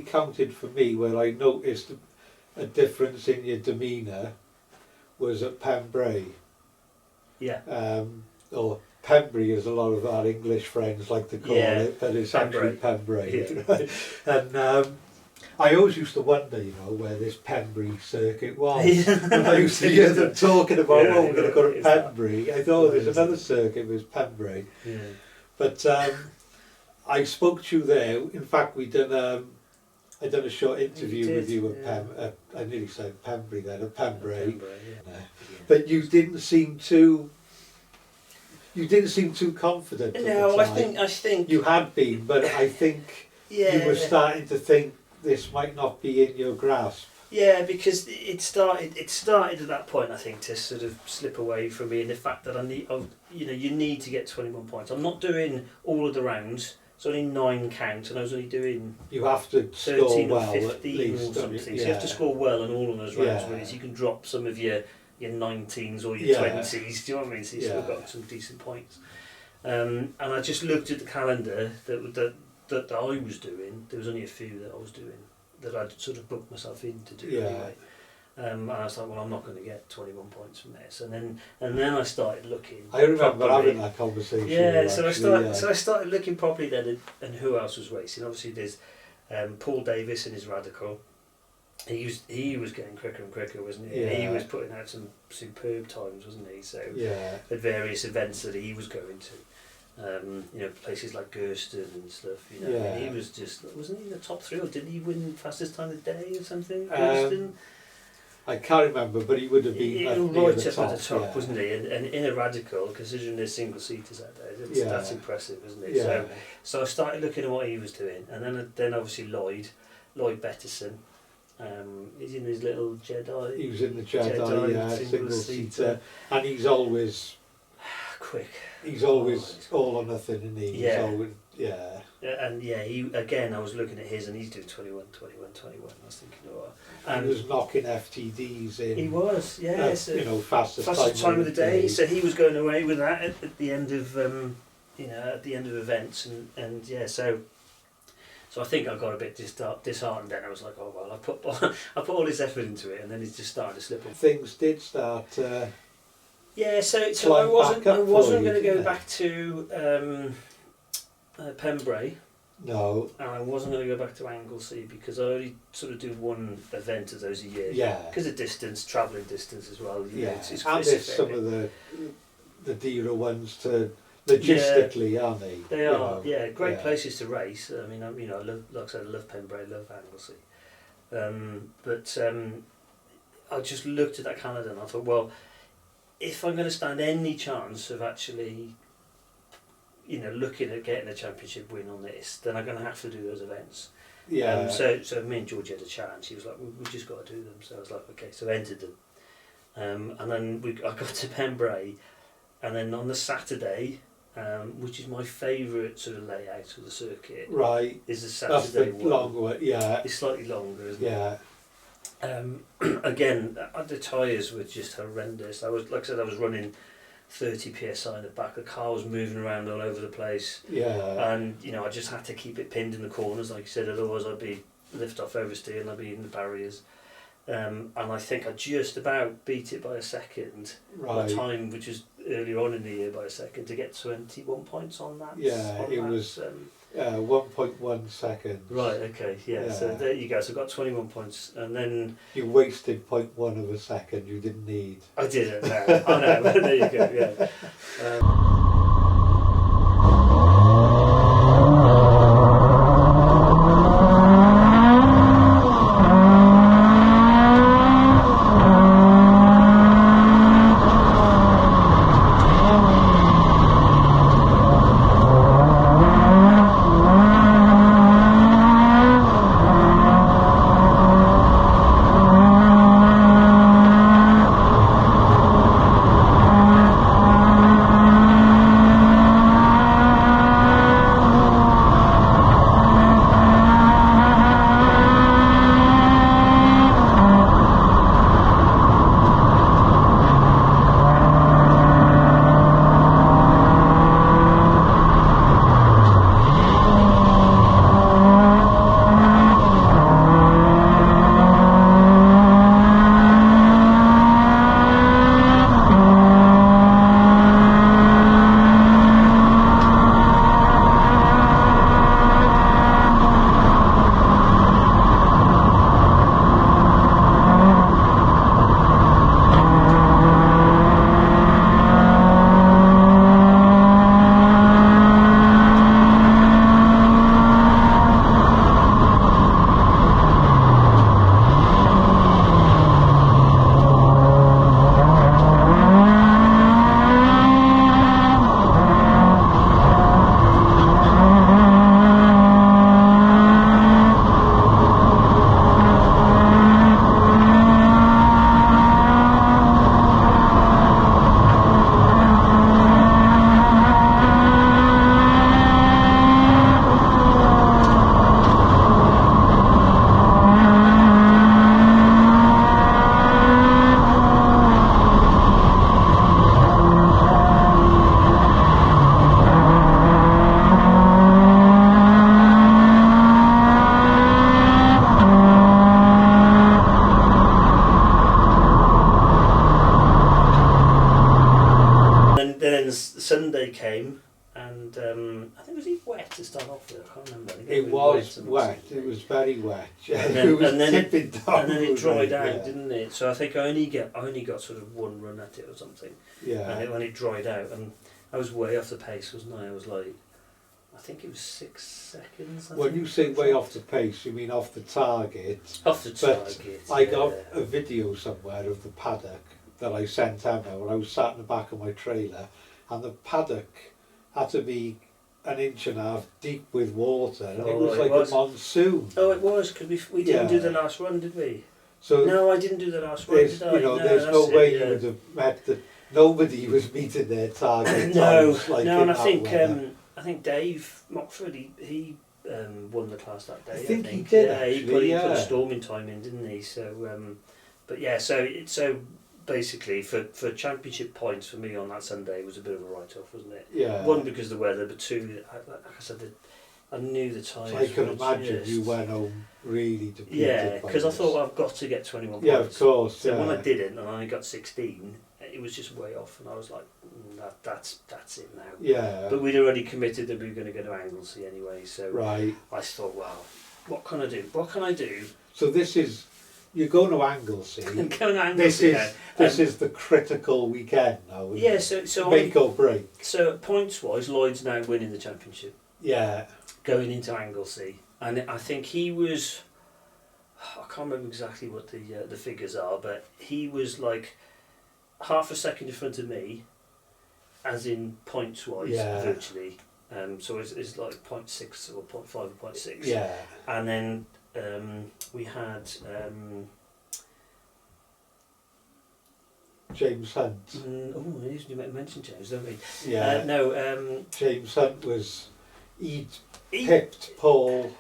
Counted for me where I noticed a difference in your demeanour was at Pembrey. Yeah. Or Pembrey, as a lot of our English friends like to call it, but it's actually Pembrey. Yeah. And I always used to wonder, where this Pembrey circuit was. When I used to hear them talking about, we're going to go to Pembrey. I thought there's another circuit, was Pembrey. Yeah. But I spoke to you there. In fact, I done a short interview with you at I nearly said Pembrey then, at Pembrey. But you didn't seem too confident. No, I think you had been, but I think you were starting to think this might not be in your grasp. Yeah, because it started at that point, I think, to sort of slip away from me, and the fact that you need to get 21 points. I'm not doing all of the rounds. It's only 9 counts, and I was only doing. You have to 13 score or well 15 at least, or something. Yeah. So you have to score well on all of those rounds, really, so you can drop some of your your 19s or your Yeah. 20s. Do you know what I mean? So you still got some decent points. And I just looked at the calendar that I was doing. There was only a few that I was doing that I'd sort of booked myself in to do anyway. And I was like, well, I'm not going to get 21 points from this. And then I started looking. I remember properly. having that conversation. Yeah, so actually, I started looking properly then, and who else was racing. Obviously, there's Paul Davis and his Radical. He was getting quicker and quicker, wasn't he? Yeah. He was putting out some superb times, wasn't he? So at various events that he was going to, places like Gerston and stuff. He was just, wasn't he in the top 3, or did he win fastest time of the day or something? Gerston. I can't remember, but he would have been right up at the top, wasn't he? And in a Radical, considering there's single seaters out there, that's impressive, isn't it? Yeah. So I started looking at what he was doing, and then obviously Lloyd Betterson. He's in his little Jedi. He was in the Jedi single seater, and he's always quick. He's always all or nothing, isn't he? Yeah. He's always, I was looking at his, and he's doing 21. I was thinking, he was knocking FTDs in. He was, yeah. Fastest time of the day. So he was going away with that at the end of, at the end of events, and yeah. So I think I got a bit disheartened then. I was like, oh well, I put all this effort into it, and then it's just started to slip off. Things did start. Yeah, so I wasn't going to go back to Pembrey. No. And I wasn't going to go back to Anglesey because I only sort of do one event of those a year. Yeah. Because of distance, travelling distance as well. It's and there's some of the dearer ones to logistically, aren't they? They are. Great places to race. I mean, I love, like I said, I love Pembrey, I love Anglesey. But I just looked at that calendar and I thought, well, if I'm going to stand any chance of actually, looking at getting a championship win on this, then I'm going to have to do those events. Yeah. So me and Georgie had a chat, and she was like, "We just got to do them." So I was like, "Okay." So I entered them, and then I got to Pembrey, and then on the Saturday, which is my favourite sort of layout of the circuit, right, is the Saturday one. Long one, yeah. It's slightly longer, isn't it? Again, the tyres were just horrendous. I was running 30 psi in the back. The car was moving around all over the place. Yeah. And I just had to keep it pinned in the corners, like you said. Otherwise, I'd be lift off oversteer and I'd be in the barriers. And I think I just about beat it by a second. Right. My time, which was earlier on in the year, by a second, to get 21 points on that. Yeah, it was 1.1 seconds. Right. Okay. Yeah. So there you go. So I got 21 points, and then you wasted 0.1 of a second. You didn't need. I didn't. No. Oh no. There you go. Yeah. to start off with? I can't remember. I think It was wet. It was very wet. And then, it was and then tipping down. and then it dried out, yeah. didn't it? So I think I only got sort of one run at it or something. Yeah. And when it dried out, and I was way off the pace, wasn't I? I was like, I think it was 6 seconds. When you say way off the pace, you mean off the target. Off the target. I got a video somewhere of the paddock that I sent out now, when I was sat in the back of my trailer, and the paddock had to be an inch and a half deep with water, and it was like a monsoon. Oh, it was, because we didn't do the last run, did we? So no, I didn't do the last run, did I? You know, there's no way you would have met the... Nobody was meeting their target times like no, and I think Dave Mockford, he won the class that day. I think he did. Yeah, actually, he put a storming time in, didn't he? So, but yeah, so basically for championship points for me on that Sunday was a bit of a write-off, wasn't it? Yeah. One, because of the weather, but two, like I said, I knew the tyres. So I can imagine you went home really depleted. Yeah, because I thought, well, I've got to get 21 points. Yeah, of course. So when I didn't, and I only got 16, it was just way off, and I was like, that's it now. Yeah. But we'd already committed that we were going to go to Anglesey anyway, so right. I thought, well, what can I do? What can I do? So this is, you're going to Anglesey. I'm going to Anglesey This is the critical weekend now. Yeah, it? so make or break. So points wise, Lloyd's now winning the championship. Yeah. Going into Anglesey, and I think he was, I can't remember exactly what the figures are, but he was like half a second in front of me, as in points wise, virtually. So it's like 0.6 or 0.5 or 0.6. Yeah. And then we had James Hunt. You mentioned James, don't we? Yeah. No. James Hunt he pipped Paul.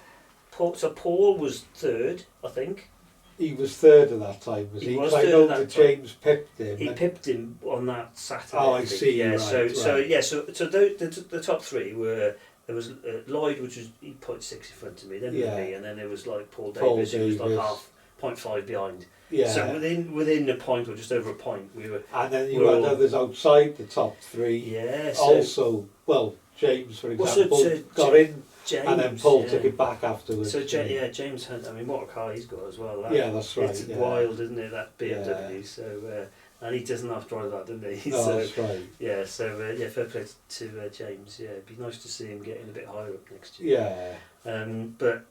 So Paul was third, I think. He was third at that time, was he? Was I know that James pipped him. He pipped him on that Saturday. Oh, I see. Yeah. Right, So the top three were, there was Lloyd, which was 0.6 in front of me, then me, and then there was like Paul Davis, who was like half 0.5 behind. Yeah. So within a point or just over a point, we were. And then you had others outside the top three. Yeah. Also, well, James, for example, got in. James, and then Paul took it back afterwards. So James Hunt, I mean, what a car he's got as well. That's right. It's wild, isn't it, that BMW? Yeah. So and he doesn't have to drive that, doesn't he? No, so, that's right. Yeah, so fair play to James. Yeah, it'd be nice to see him getting a bit higher up next year. Yeah. But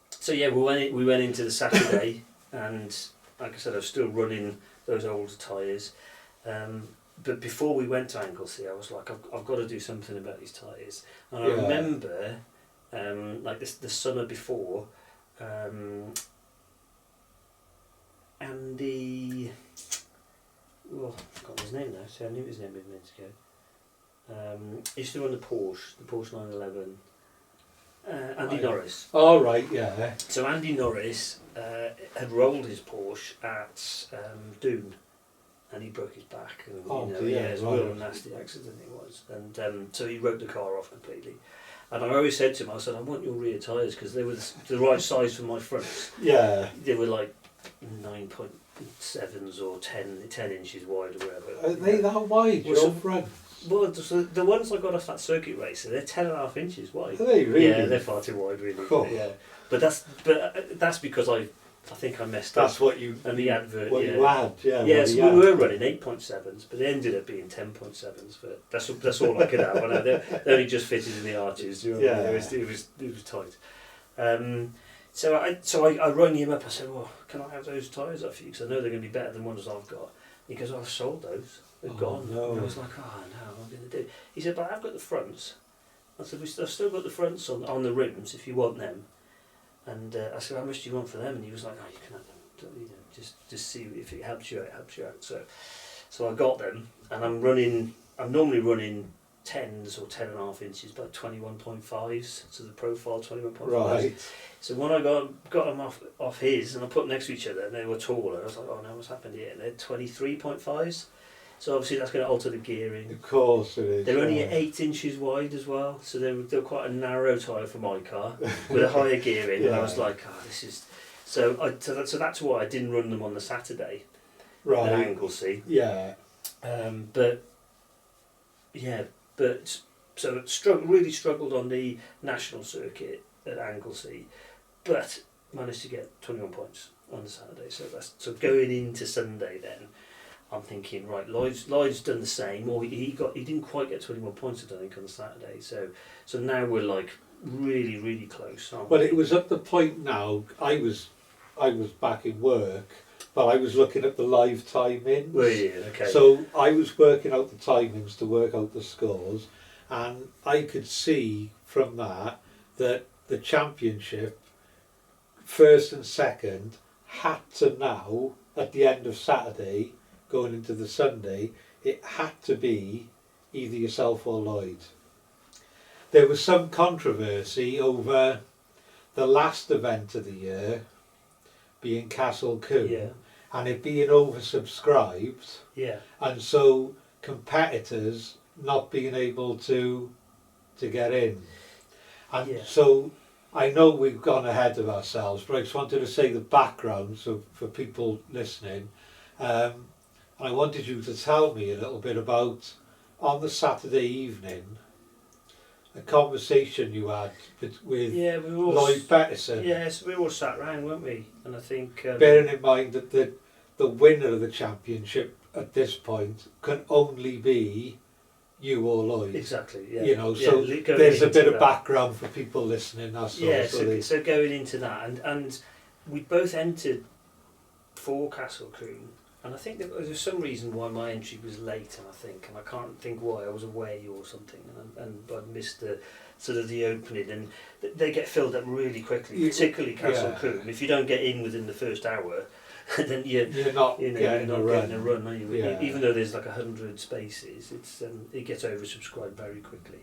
so we went into the Saturday, and like I said, I was still running those older tyres. But before we went to Anglesey, I was like, I've got to do something about these tyres. And I remember, like the summer before, Andy, I've forgotten his name now, so I knew his name a minute ago. He used to run the Porsche 911. Andy Norris. Oh, right, yeah. So Andy Norris had rolled his Porsche at Doon. And he broke his back, and it was a real nasty accident it was, and so he wrote the car off completely. And I always said to him, I said, I want your rear tyres because they were the right size for my fronts. Yeah. They were like 9.7s or 10 inches wide or whatever. Are they that wide, your front? Well, so the ones I got off that circuit racer, they're 10.5 inches wide. Are they really? Yeah, they're far too wide, really. Cool. Yeah, but that's because I think I messed up. That's what you. And the advert. What you had, yeah. Yeah, so we were running 8.7s, but they ended up being 10.7s. But that's all I could have. I know they only just fitted in the arches. You know what I mean? It was tight. So I rang him up. I said, "Well, can I have those tyres off you? Because I know they're going to be better than ones I've got." He goes, "I've sold those. They're gone." No. And I was like, "Oh no, what am I going to do?" He said, "But I've got the fronts." I said, "I've still got the fronts on the rims if you want them." And I said, "How much do you want for them?" And he was like, "Oh, you can have them. Just see if it helps you out. It helps you out." So I got them, and I'm normally running 10s or 10.5 inches by 21.5s. So the profile 21.5s. Right. So when I got them off his, and I put them next to each other, and they were taller, I was like, "Oh no, what's happened here?" And they're 23.5s. So obviously that's going to alter the gearing. Of course it is. They're only 8 inches wide as well, so they're quite a narrow tyre for my car with a higher gearing. And I was like, "Oh, this is." So that's why I didn't run them on the Saturday. Right. At Anglesey. Yeah. But really struggled on the national circuit at Anglesey, but managed to get 21 points on the Saturday. So going into Sunday then, I'm thinking, right, Lloyd's done the same, or he didn't quite get 21 points, I don't think, on the Saturday. So now we're like really, really close. Well, it was at the point now, I was back in work, but I was looking at the live timings. Were you? Okay. So I was working out the timings to work out the scores, and I could see from that the championship, first and second, had to now, at the end of Saturday, going into the Sunday, it had to be either yourself or Lloyd. There was some controversy over the last event of the year being Castle Coombe, and it being oversubscribed, and so competitors not being able to get in. And so I know we've gone ahead of ourselves, but I just wanted to say the background, so for people listening, I wanted you to tell me a little bit about, on the Saturday evening, a conversation you had with Lloyd Betterson. Yeah, so we all sat round, weren't we? And I think... bearing in mind that the winner of the championship at this point can only be you or Lloyd. Exactly, yeah. You know, so there's a bit of background for people listening, that's all. Yeah, so going into that, and we both entered for Castle Coombe, and I think there was some reason why my entry was late, and I can't think why. I was away or something, and I missed the sort of the opening, and they get filled up really quickly, particularly Castle Coombe. If you don't get in within the first hour, then you're not getting a run, are you? Yeah. Even though there's like 100 spaces, it gets oversubscribed very quickly.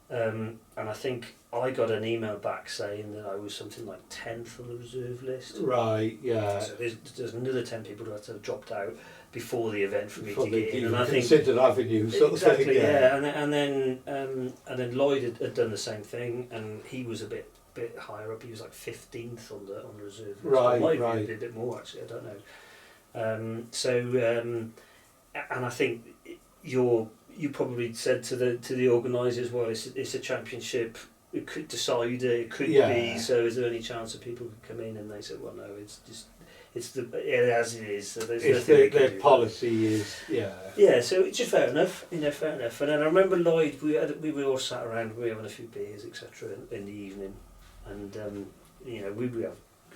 And I think I got an email back saying that I was something like 10th on the reserve list. Right, yeah. So there's another 10 people who had to have dropped out before the event for me to get in. And I think considered avenue sort of thing. Yeah. And then Lloyd had done the same thing, and he was a bit higher up. He was like 15th on the reserve list. Right. Be a bit more actually. I don't know. And I think you probably said to the organisers, well, it's a championship. It could decide it could be. So is there any chance that people could come in? And they said, well, no, it's as it is. So there's nothing their policy is Yeah, so it's just fair enough. Fair enough. And then I remember Lloyd. We were all sat around, we were having a few beers, etc. in the evening, and we would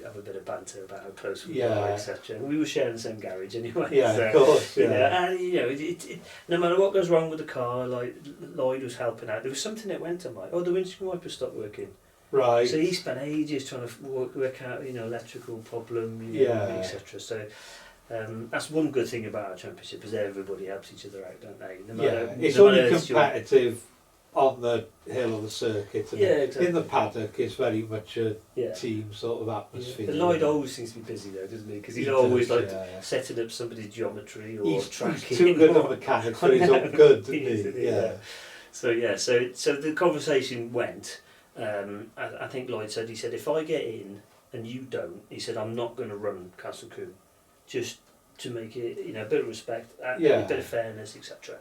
have a bit of banter about how close we were, etc. And we were sharing the same garage anyway. Yeah, so, of course. Yeah. And no matter what goes wrong with the car, like Lloyd was helping out. There was something that went on, like, the windscreen wiper stopped working. Right. So he spent ages trying to work out, electrical problem, etc. So that's one good thing about our championship, is everybody helps each other out, don't they? It's only competitive on the hill or the circuit, and exactly. in the paddock it's very much a team sort of atmosphere. But Lloyd always seems to be busy though, doesn't he? Because he's always setting up somebody's geometry or tracking. He's too good a mechanic for his own good, isn't he? Yeah. So the conversation went. I think Lloyd said, if I get in and you don't, he said, I'm not going to run Castle Coombe, just to make it, a bit of respect, a bit of fairness, etc.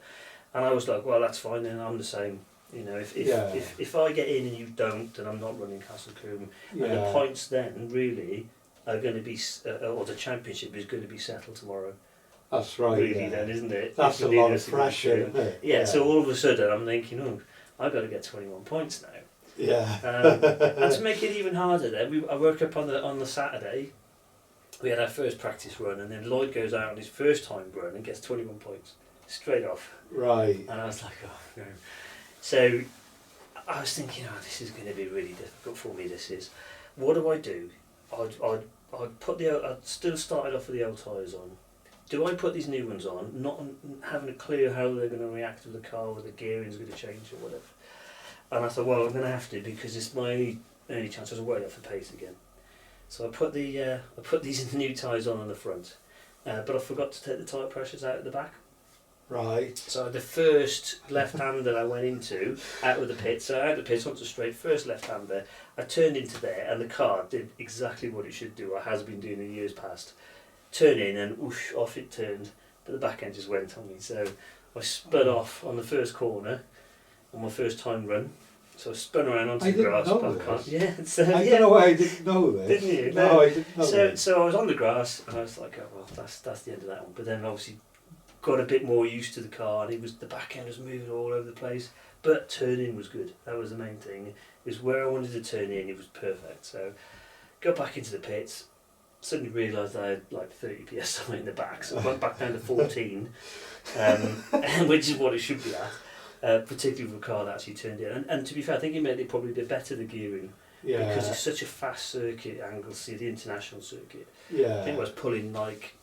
And I was like, well, that's fine, then I'm the same. If I get in and you don't, then I'm not running Castle Coombe. And the points then really are going to be, or the championship is going to be settled tomorrow. That's right. Really, then, isn't it? That's a lot of pressure, isn't it? Yeah. So all of a sudden, I'm thinking, I've got to get 21 points now. Yeah. And to make it even harder, then I woke up on the Saturday. We had our first practice run, and then Lloyd goes out on his first time run and gets 21 points straight off. Right. And I was like, oh no. So I was thinking, this is going to be really difficult for me. This is. What do I do? I'd still started off with the old tyres on. Do I put these new ones on, not having a clue how they're going to react to the car, whether the gearing's going to change or whatever? And I thought, well, I'm going to have to, because it's my only chance. I was way off the pace again. So I put these new tyres on the front, but I forgot to take the tyre pressures out at the back. Right. So the first left-hander I went into, out of the pit, onto straight, first left-hander, I turned into there, and the car did exactly what it should do, or has been doing in years past. Turn in, and whoosh, off it turned, but the back end just went on me. So I spun off on the first corner, on my first time run. So I spun around onto I the didn't grass. know Back this. on. Yeah, so, I don't know why I didn't know this. Didn't you? No, I didn't know this. So I was on the grass and I was like, oh well, that's the end of that one. But then obviously got a bit more used to the car, and the back end was moving all over the place. But turning was good. That was the main thing. It was where I wanted to turn in. It was perfect. So got back into the pits. Suddenly realised I had like 30 psi in the back, so I went back down to 14, which is what it should be at, particularly for a car that actually turned in. And to be fair, I think it made it probably a bit better, the gearing, because it's such a fast circuit, Anglesey, the international circuit. Yeah. I think I was pulling like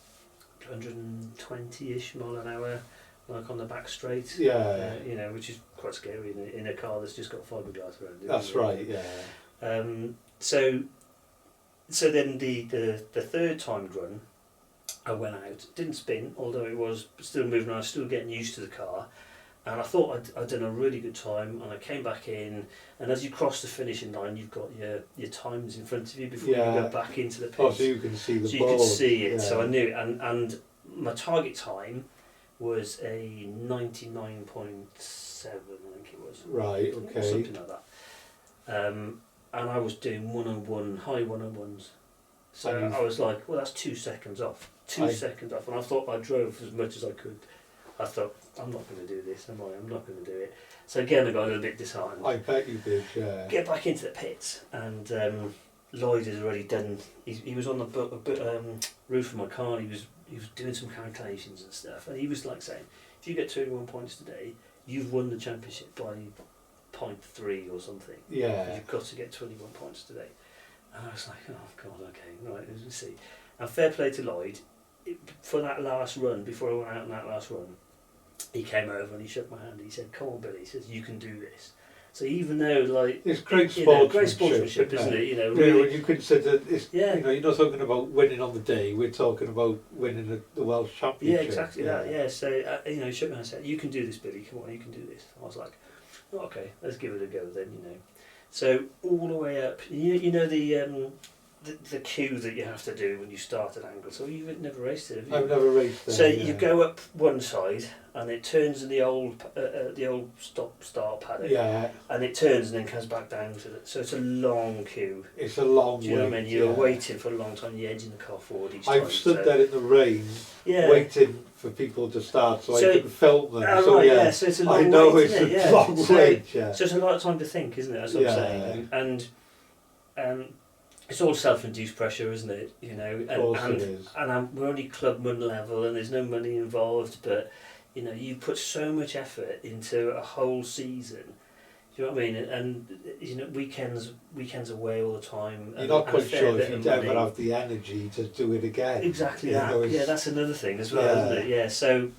120-ish mile an hour, like on the back straight. Yeah. You know, which is quite scary in a car that's just got fiberglass around it. That's right. Yeah. So then the third time run, I went out, didn't spin, although it was still moving around, still getting used to the car, and I thought I'd done a really good time, and I came back in, and as you cross the finishing line, you've got your times in front of you before you go back into the pit. Oh, so you can see the so board. You could see it, yeah. so I knew it, and my target time was a 99.7, I think it was. Right, okay. Something like that. And I was doing high 101s. So I was like, well, that's 2 seconds off. 2 seconds off. And I thought I drove as much as I could. I thought, I'm not going to do this, am I? I'm not going to do it. So again, I got a little bit disheartened. I bet you did, yeah. Get back into the pits, and Lloyd had already done. He was on the roof of my car. And he was doing some calculations and stuff, and he was like saying, if you get 21 points today, you've won the championship by 0.3 or something. Yeah. You've got to get 21 points today. And I was like, oh God, okay, right, let's see. And fair play to Lloyd, for that last run, before I went out on that last run, he came over and he shook my hand. He said, come on, Billy. He says, you can do this. So even though, like, it's great sportsmanship, isn't it? You know, really, when you consider it's, yeah. you know, you're not talking about winning on the day. We're talking about winning the Welsh Championship. Yeah, exactly that. Yeah. So you know, he shook my hand and said, you can do this, Billy. Come on, you can do this. I was like, oh, okay, let's give it a go then. You know. So all the way up, you know the queue that you have to do when you start an angle. So you've never raced it, have you? I've never raced it. So you go up one side, and it turns in the old stop-start paddock. Yeah. And it turns and then comes back down to it. So it's a long queue. It's a long Do you know what I mean? You're yeah. waiting for a long time. You're edging the car forward each time. I've stood there in the rain, yeah. waiting for people to start, so I can film them. So right, yeah, so it's a long I know wait, it's isn't it? a long wait. Yeah. So it's a lot of time to think, isn't it? That's what I'm saying. And it's all self-induced pressure, isn't it? You know, Of course it is. And we're only clubman level, and there's no money involved. But you know, you put so much effort into a whole season. Do you know what I mean? And you know, weekends away all the time. You're not quite sure if you'd ever money. have the energy to do it again. Exactly that. Yeah, that's another thing as well, isn't it? Yeah. So,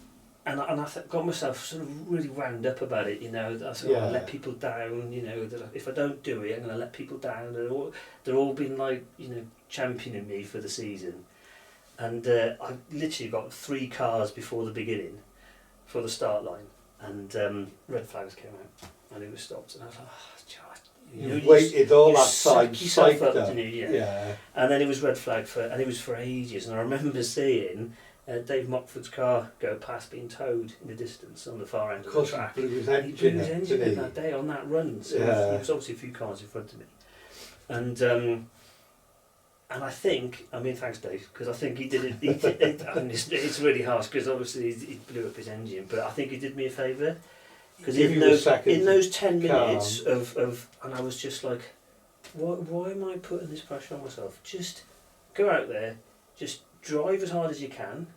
and I got myself sort of really wound up about it. You know, I thought, I'll let people down. You know, that if I don't do it, I'm going to let people down. They're all been like, you know, championing me for the season, and I literally got 3 cars before the beginning, for the start line, and red flags came out, and it was stopped, and I was like, oh, You waited all that time, psyched up, up. didn't you? Yeah. And then it was red flag and it was for ages, and I remember seeing Dave Mockford's car go past being towed in the distance on the far end of the track. He blew his He blew his engine engine in that day on that run, so there was obviously a few cars in front of me. And I think, I mean, thanks Dave, because I think he did it, I mean, it's really harsh because obviously he blew up his engine, but I think he did me a favour. Because in those 10 minutes of and I was just like, why am I putting this pressure on myself? Just go out there, just drive as hard as you can,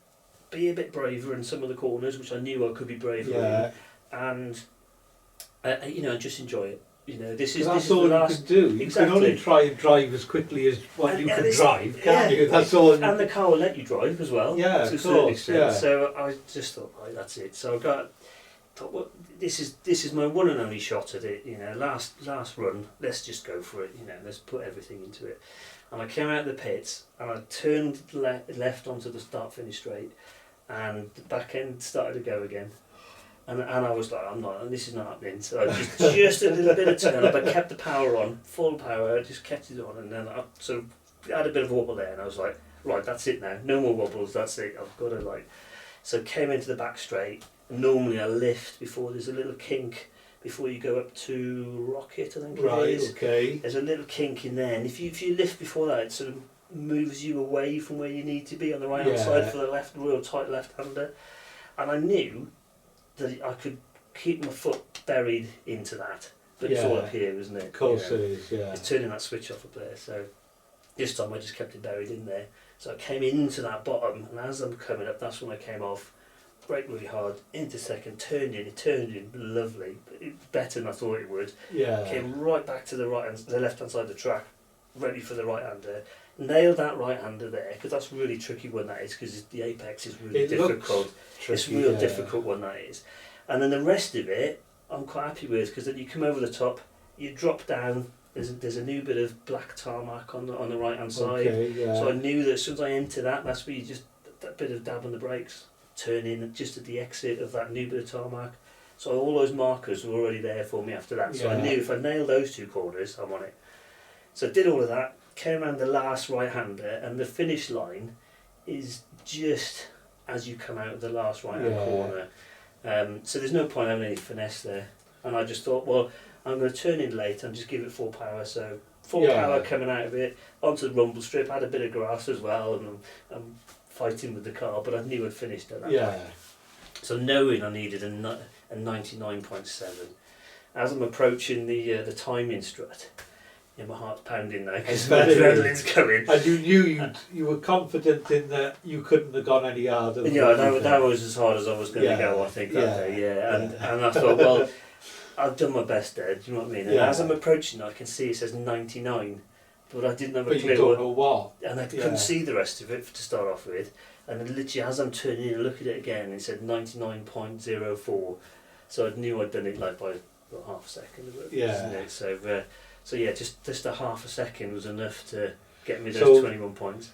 be a bit braver in some of the corners, which I knew I could be braver in, and you know, just enjoy it. You know, this is all the last, you can do. You exactly. can only try and drive as quickly as what you can drive, can't you? That's and all. And the car will let you drive as well. Yeah, to a of certain course. extent. Yeah. So I just thought, right, that's it. So I thought, well, this is my one and only shot at it. You know, last run. Let's just go for it. You know, let's put everything into it. And I came out of the pits and I turned left onto the start-finish straight, and the back end started to go again. And I was like, this is not happening. So I just a little bit of turn up. I kept the power on, full power. I just kept it on, and then I sort of had a bit of a wobble there, and I was like, right, that's it now. No more wobbles. That's it. I've got to So came into the back straight. Normally I lift before there's a little kink before you go up to Rocket, I think Right, it is. okay. There's a little kink in there, and if you lift before that, it sort of moves you away from where you need to be on the right hand side for the left, real tight left-hander. And I knew that I could keep my foot buried into that, but it's all up here, isn't it? Of course it is, yeah. It's turning that switch off up there, so this time I just kept it buried in there. So I came into that bottom, and as I'm coming up, that's when I came off, brake really hard, into second, turned in lovely, better than I thought it would. Yeah. Came right back to the left-hand side of the track, ready for the right-hander. Nailed that right-hander there, because that's a really tricky one, that is, because the apex is really difficult. It's a real difficult one, that is. And then the rest of it, I'm quite happy with, because then you come over the top, you drop down, there's a new bit of black tarmac on the right-hand side. Okay, yeah. So I knew that as soon as I enter that, that's where you just, that bit of dab on the brakes, turn in just at the exit of that new bit of tarmac. So all those markers were already there for me after that. So I knew if I nailed those two corners, I'm on it. So I did all of that, came around the last right-hander, and the finish line is just as you come out of the last right-hand corner. So there's no point having any finesse there. And I just thought, well, I'm going to turn in late and just give it full power. So full power coming out of it, onto the rumble strip, had a bit of grass as well, and I'm fighting with the car, but I knew I'd finished at that point. So knowing I needed a 99.7, as I'm approaching the timing strut, my heart's pounding now because my adrenaline's coming. And you knew you were confident in that you couldn't have gone any harder. That was as hard as I was going to go, I think, that day. And I thought, well, I've done my best there, do you know what I mean? And as I'm approaching, I can see it says 99, but I didn't have a clue. You don't know what. And I couldn't see the rest of it to start off with. And then literally, as I'm turning in and look at it again, it said 99.04. So I knew I'd done it like by half a second. Isn't it? So yeah, just a half a second was enough to get me those 21 points.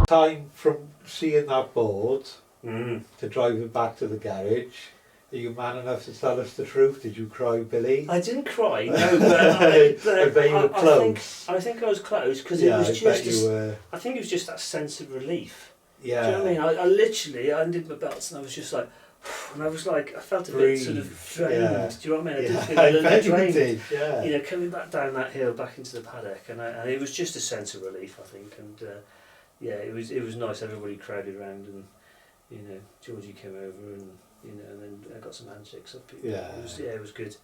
Time from seeing that board to driving back to the garage, are you man enough to tell us the truth? Did you cry, Billy? I didn't cry, no, but I bet you were close. I think I was close because it was just. I think it was just that sense of relief. Yeah. Do you know what I mean? I literally undid my belts and I was just like, and I was like, I felt a bit sort of drained. Yeah. Do you know what I mean? I did feel I a little bet bit drained. you did. Yeah. You know, coming back down that hill, back into the paddock, and it was just a sense of relief, I think, and yeah, it was nice. Everybody crowded around, and you know, Georgie came over, and you know, and then I got some handshakes up. It was good. It was good.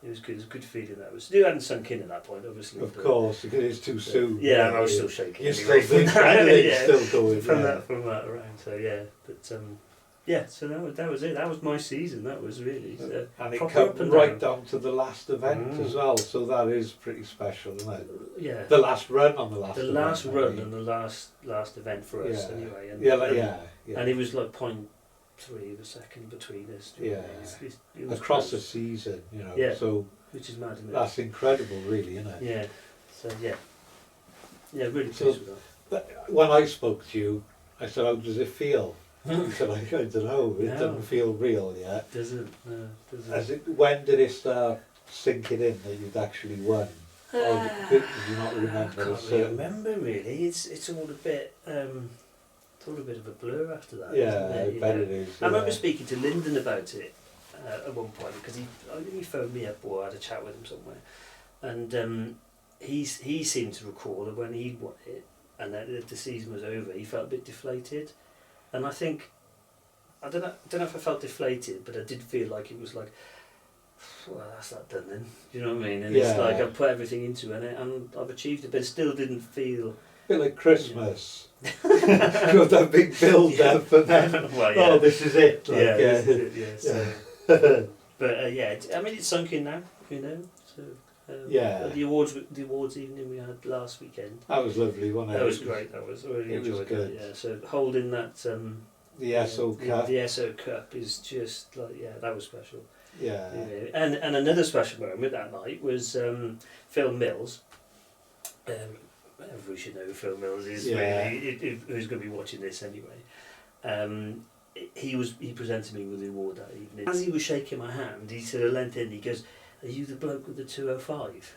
It was a good feeling. That was. You hadn't sunk in at that point, obviously. Of course, because it's too soon. Yeah, and I was still shaking. You're anyway still still going from that around. So yeah, but yeah. So that was it. That was my season. That was really. And it came right down to the last event as well. So that is pretty special, isn't it? Yeah. The last run on the last. The event, last run and the last event for us anyway. And, yeah. And it was like point 3 of a second between us. Yeah. It was Across the close, season, you know. Yeah. So which is mad, isn't it? that's incredible, really, isn't it? Yeah. So yeah. Yeah, really So- pleased with that. But when I spoke to you, I said, "How does it feel?" He said, "I don't know. It No. doesn't feel real yet." Doesn't. No, doesn't. When did it start sinking in that you'd actually won? Or did you not remember? I a can't really certain- remember really. It's all a bit it's all a bit of a blur after that. Yeah, isn't it? I You bet know? it is. I remember yeah. speaking to Lyndon about it at one point because I think he phoned me up or I had a chat with him somewhere, and he seemed to recall that when he'd won it and that the season was over, he felt a bit deflated, and I think I don't know if I felt deflated, but I did feel like it was like, well, that's that done then. Do you know what I mean? And it's Yeah. like I've put everything into it and I've achieved it, but it still didn't feel. A bit like Christmas. You have that big build up and then, Well, yeah. oh, this is it. Like, Yeah, this is it, yeah. So, but yeah, I mean, it's sunk in now, you know. So Yeah. the awards evening we had last weekend. That was lovely, wasn't it? That was great. That was I really it was enjoyed good. that. Yeah. So holding that The SO Cup. the SO Cup is just like that was special. Yeah. You know. And another special moment that night was Phil Mills. Everybody should know who Phil Mills is. Yeah. Really, who's going to be watching this anyway? He presented me with the award that evening. As he was shaking my hand, he sort of leant in. He goes, "Are you the bloke with the 205?"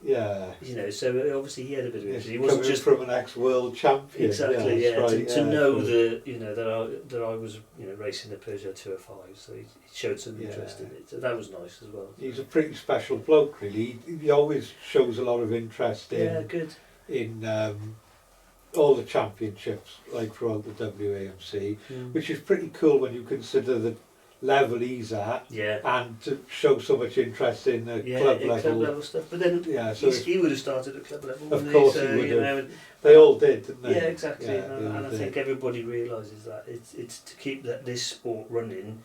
Yeah. You know, so obviously he had a bit of It's interest. He wasn't coming just from an ex-world champion. exactly that's right, to know so- that I was racing the Peugeot 205. So he showed some interest in it. So that was nice as well. He's a pretty special bloke, really. He always shows a lot of interest Yeah, good. in all the championships, like throughout the WAMC, which is pretty cool when you consider the level he's at, Yeah. and to show so much interest in the club level. Club level stuff. But then Yeah, so he would have started at club level. Of wouldn't course so, he would you have. know, they all did, didn't they? yeah, exactly. Yeah, they all and I did. think everybody realises that it's to keep this sport running,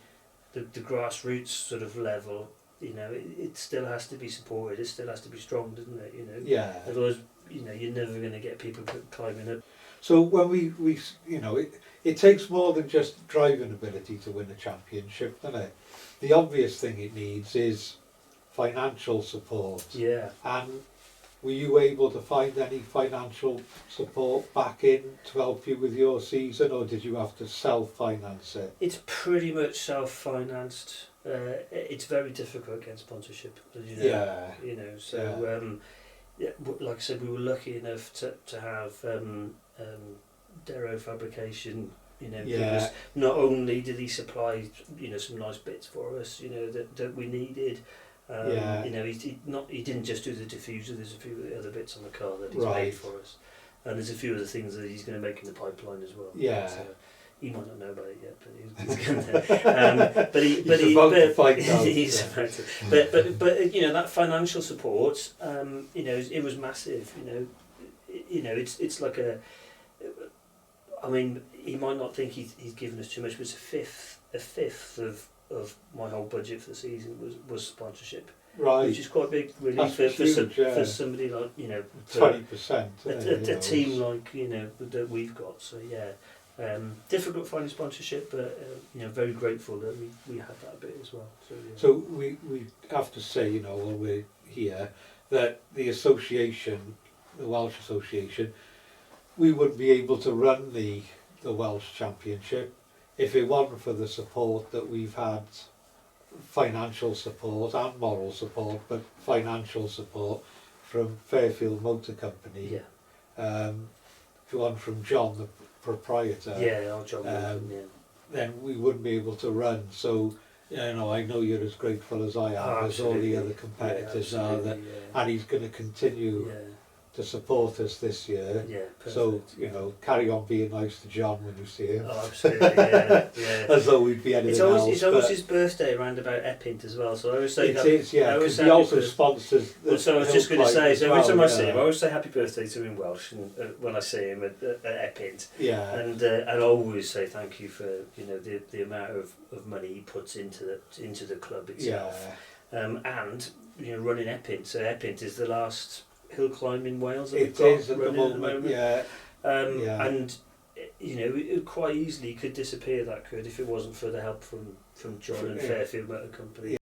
the grassroots sort of level. You know, it still has to be supported. It still has to be strong, doesn't it? You know. Yeah. Otherwise, you're never going to get people climbing up. So when we it takes more than just driving ability to win a championship, doesn't it? The obvious thing it needs is financial support. Yeah. And were you able to find any financial support back in to help you with your season, or did you have to self-finance it? It's pretty much self-financed. It's very difficult against sponsorship, as you know. Yeah. You know, so like I said, we were lucky enough to have Darrow Fabrication. You know, give us, not only did he supply some nice bits for us, that we needed. You know, he didn't just do the diffuser. There's a few of the other bits on the car that he's made for us, and there's a few other things that he's going to make in the pipeline as well. Yeah. So, he might not know about it yet, but he's going to. He's about to find out. He's about to. But that financial support, it was massive. It's like a. I mean, he might not think he's given us too much, but it's a fifth of my whole budget for the season was sponsorship. Right. Which is quite big, really, That's for somebody like 20%. a team like that we've got. So yeah. Difficult finding sponsorship, but very grateful that we had that bit as well. So, yeah. So we have to say, while we're here, that the association, the Welsh Association, we wouldn't be able to run the Welsh Championship if it wasn't for the support that we've had, financial support and moral support, but financial support from Fairfield Motor Company. Yeah. If it wasn't from John, the proprietor, Yeah, our job. then we wouldn't be able to run. So, I know you're as grateful as I am, as all the other competitors are, and he's going to continue to support us this year. Yeah, perfect. So, carry on being nice to John when you see him. Oh, absolutely, yeah. As though we'd be anything else. It's almost his birthday around about Epint as well, so I always say It is, yeah, because he also sponsors the so I was just going to say, so Hillclimb every time I as see well, him, I always say happy birthday to him in Welsh and, when I see him at Epint. Yeah. And I always say thank you for the amount of money he puts into the club itself. Yeah. And running Epint. So Epint is the last hill climb in Wales that It we've got is at the running moment, yeah. And you know, it quite easily could disappear, that could, if it wasn't for the help from John and Fairfield Motor Company.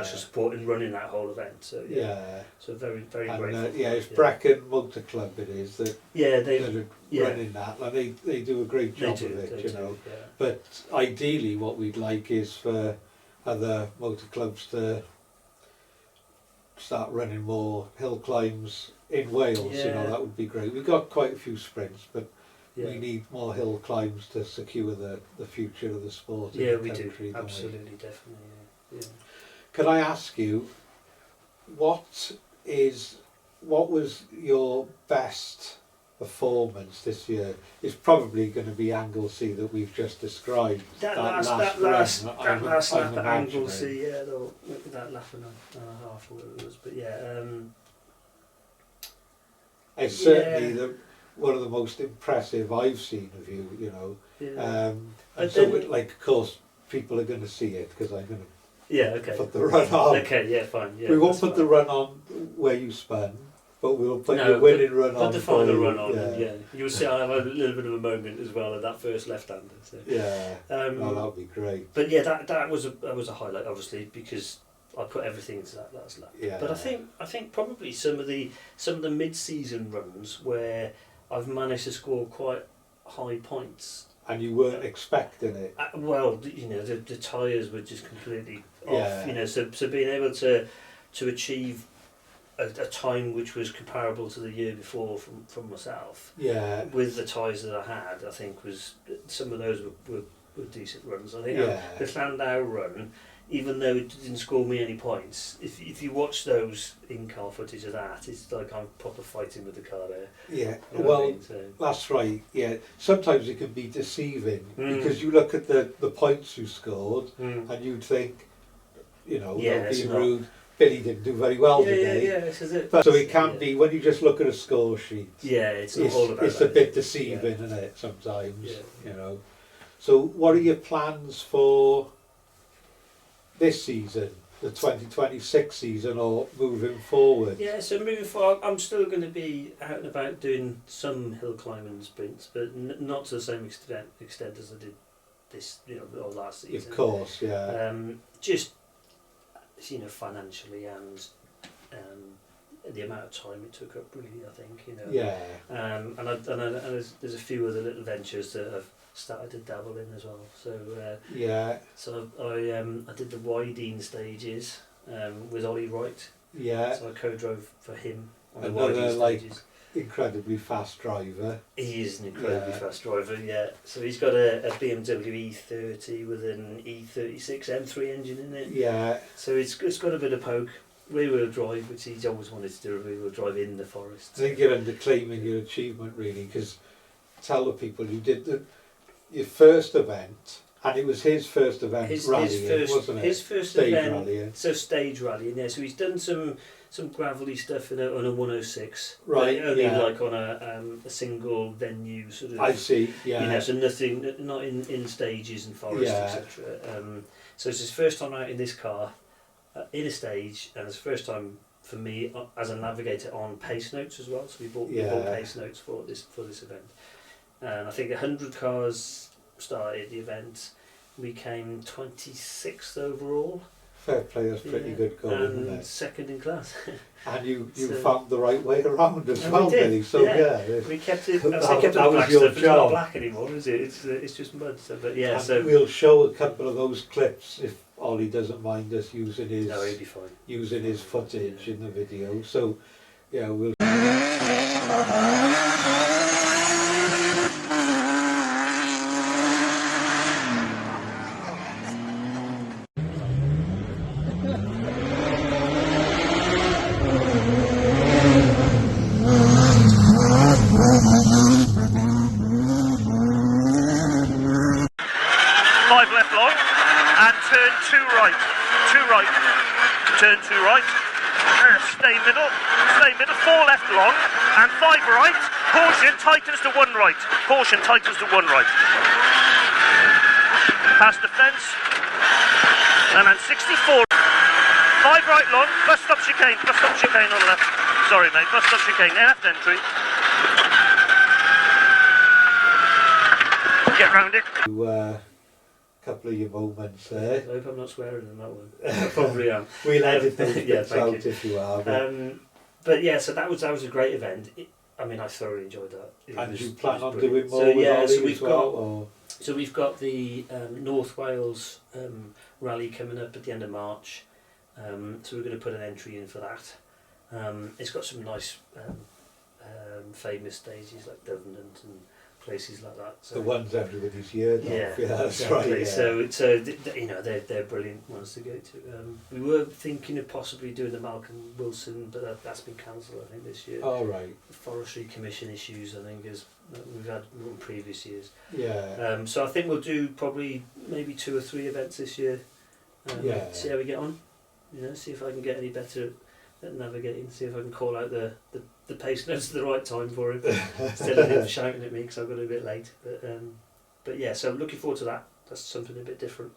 Support in running that whole event, so so very grateful. It's Brecon Motor Club, it is that that are running that, and they do a great job of it, you know. But ideally, what we'd like is for other motor clubs to start running more hill climbs in Wales. You know, that would be great. We've got quite a few sprints, but we need more hill climbs to secure the future of the sport. Yeah, in the we country, do. Absolutely, definitely. Yeah. Can I ask you, what was your best performance this year? It's probably going to be Anglesey that we've just described. That last lap at Anglesey, that lap and a half or whatever it was. But it's certainly one of the most impressive I've seen of you. You know, and so of course people are going to see it because I'm going to. Put the run on. Okay, fine. Yeah, we won't put the run on where you spun, but we'll put your winning run on. Put the final run on. You'll see. I'll have a little bit of a moment as well at that first left-hander. So. That'll be great. But that was a highlight, obviously, because I put everything into that last lap. Yeah. But I think probably some of the mid-season runs where I've managed to score quite high points. And you weren't expecting it. Well, you know, the tyres were just completely off. You know, so being able to achieve a time which was comparable to the year before from myself. Yeah. With the tyres that I had, I think was some of those were decent runs. I think the Llandau run, even though it didn't score me any points, if you watch those in-car footage of that, it's like I'm proper fighting with the car there. Yeah, you know I mean? That's right, Sometimes it can be deceiving because you look at the points you scored and you'd think, you know, not being rude, Billy didn't do very well today. This is it. But so it can be, when you just look at a score sheet, it's not all about it's a bit deceiving, isn't it, sometimes, you know. So what are your plans for this season, the 2026 season, or moving forward? Yeah, so moving forward, I'm still going to be out and about doing some hill climbing sprints, but not to the same extent as I did this, or last season. Of course, just, financially and the amount of time it took up, really, I think, And there's a few other little ventures that I've started to dabble in as well. So so I did the Wydene stages with Ollie Wright. So I co-drove for him on the Wydene stages. Incredibly fast driver. He is an incredibly fast driver. So he's got a BMW E30 with an E36 M3 engine in it. So it's got a bit of poke. Rear-wheel drive, which he's always wanted to do, a rear-wheel drive in the forest. I think you're underclaiming your achievement, really, because tell the people you did your first event, and it was his first event rallying, wasn't it? His first stage event, rallying. So stage rallying, so he's done some gravelly stuff on a 106, right? Only like on a single venue sort of. I see. Yeah. So nothing, not in stages and forests, etc. So it's his first time out in this car. In a stage, and it's the first time for me as a navigator on pace notes as well. So we bought pace notes for this event, and I think 100 cars started the event. We came 26th overall. Fair play, that's pretty good going, isn't And it? second in class. And you So- found the right way around as And well, we did, Billy. So yeah. We kept it. That- I kept it that was black your stuff. It's not job. black anymore, is it? It's just mud. So, but yeah, and so we'll show a couple of those clips if Ollie doesn't mind us using his no, he'll be fine. footage in the video. So yeah, we'll. Five left long and turn two right, turn two right, stay middle, four left long and five right, caution tightens to one right, past the fence and then 64, five right long, bus stop chicane on the left, sorry mate, bus stop chicane, left entry, get round it. Couple of your moments there. I hope I'm not swearing in that one. I probably am. We'll edit those Yeah, bits thank out you. if you are. But yeah, so that was a great event. I mean, I thoroughly enjoyed that. And you plan on brilliant. doing more with Ollie so as well? Or? So we've got the North Wales rally coming up at the end of March. So we're going to put an entry in for that. It's got some nice famous stages like Duvenant and places like that. So The ones everybody's heard of. yeah, That's exactly. right. Yeah. So you know they're brilliant ones to go to. We were thinking of possibly doing the Malcolm Wilson, but that's been cancelled I think this year. All right. The Forestry Commission issues I think is we've had in previous years. Yeah. So I think we'll do probably maybe 2 or 3 events this year. Yeah. See how we get on. You know, see if I can get any better at navigating. See if I can call out the pace notes at the right time for him instead of him shouting at me because I got a bit late. But yeah, so I'm looking forward to that. That's something a bit different.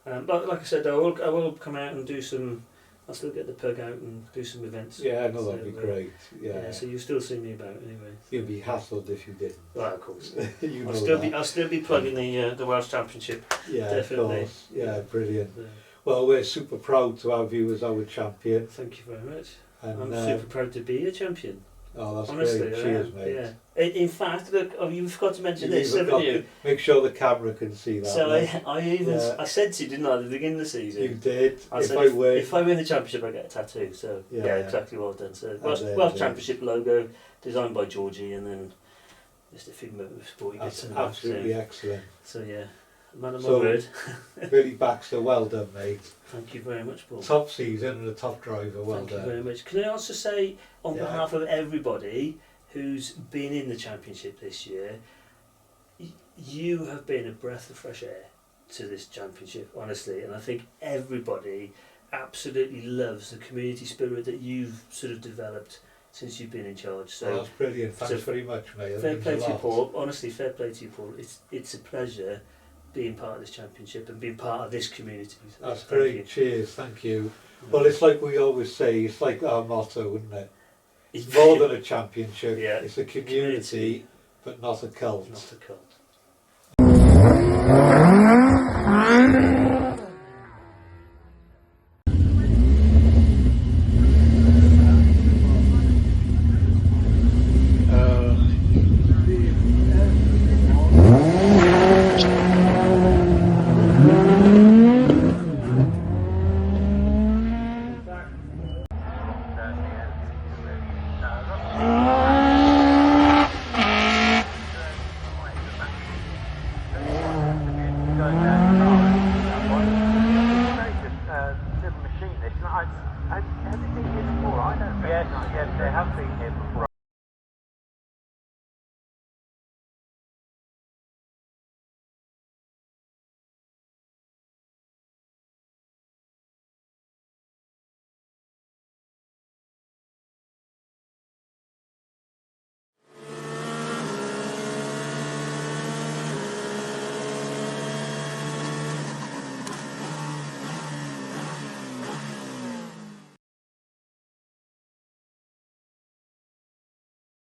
But like I said, I will come out and do some. I'll still get the pug out and do some events. Yeah, no, that'd So, be great. Yeah. So you'll still see me about anyway. You'd be hassled if you didn't. Well, of course. You know I'll still be plugging the Welsh Championship. Yeah, definitely. of course. Yeah, brilliant. So, Well, we're super proud to have you as our champion. thank you very much. And, I'm super proud to be a champion. Oh, that's Honestly, great. I Cheers, am, mate. yeah. In fact, look, you forgot to mention You've this, even haven't got you? the- Make sure the camera can see that. So look. I Yeah. said to you, didn't I, at the beginning of the season? You did. I If said I win, if I win the championship, I get a tattoo. So Yeah. yeah, exactly, well done. So Welsh there, Welsh yeah. Championship logo designed by Georgie, and then just a few sporty bits that's and that. absolutely excellent. So yeah, man of my So- word. Billy Baxter, well done, mate. Thank you very much, Paul. Top season and a top driver, well Thank done. you very much. Can I also say, on Yeah. behalf of everybody who's been in the championship this year, you have been a breath of fresh air to this championship, honestly. And I think everybody absolutely loves the community spirit that you've sort of developed since you've been in charge. So Well, that's brilliant. Thanks so very much, mate. That fair means play a to you, lot. Paul. Honestly, fair play to you, Paul. It's a pleasure being part of this championship and being part of this community. So That's thank great. you. Cheers. Thank you. Well, it's like we always say, it's like our motto, isn't it? It's more than a championship. Yeah. It's a community, but not a cult. Not a cult.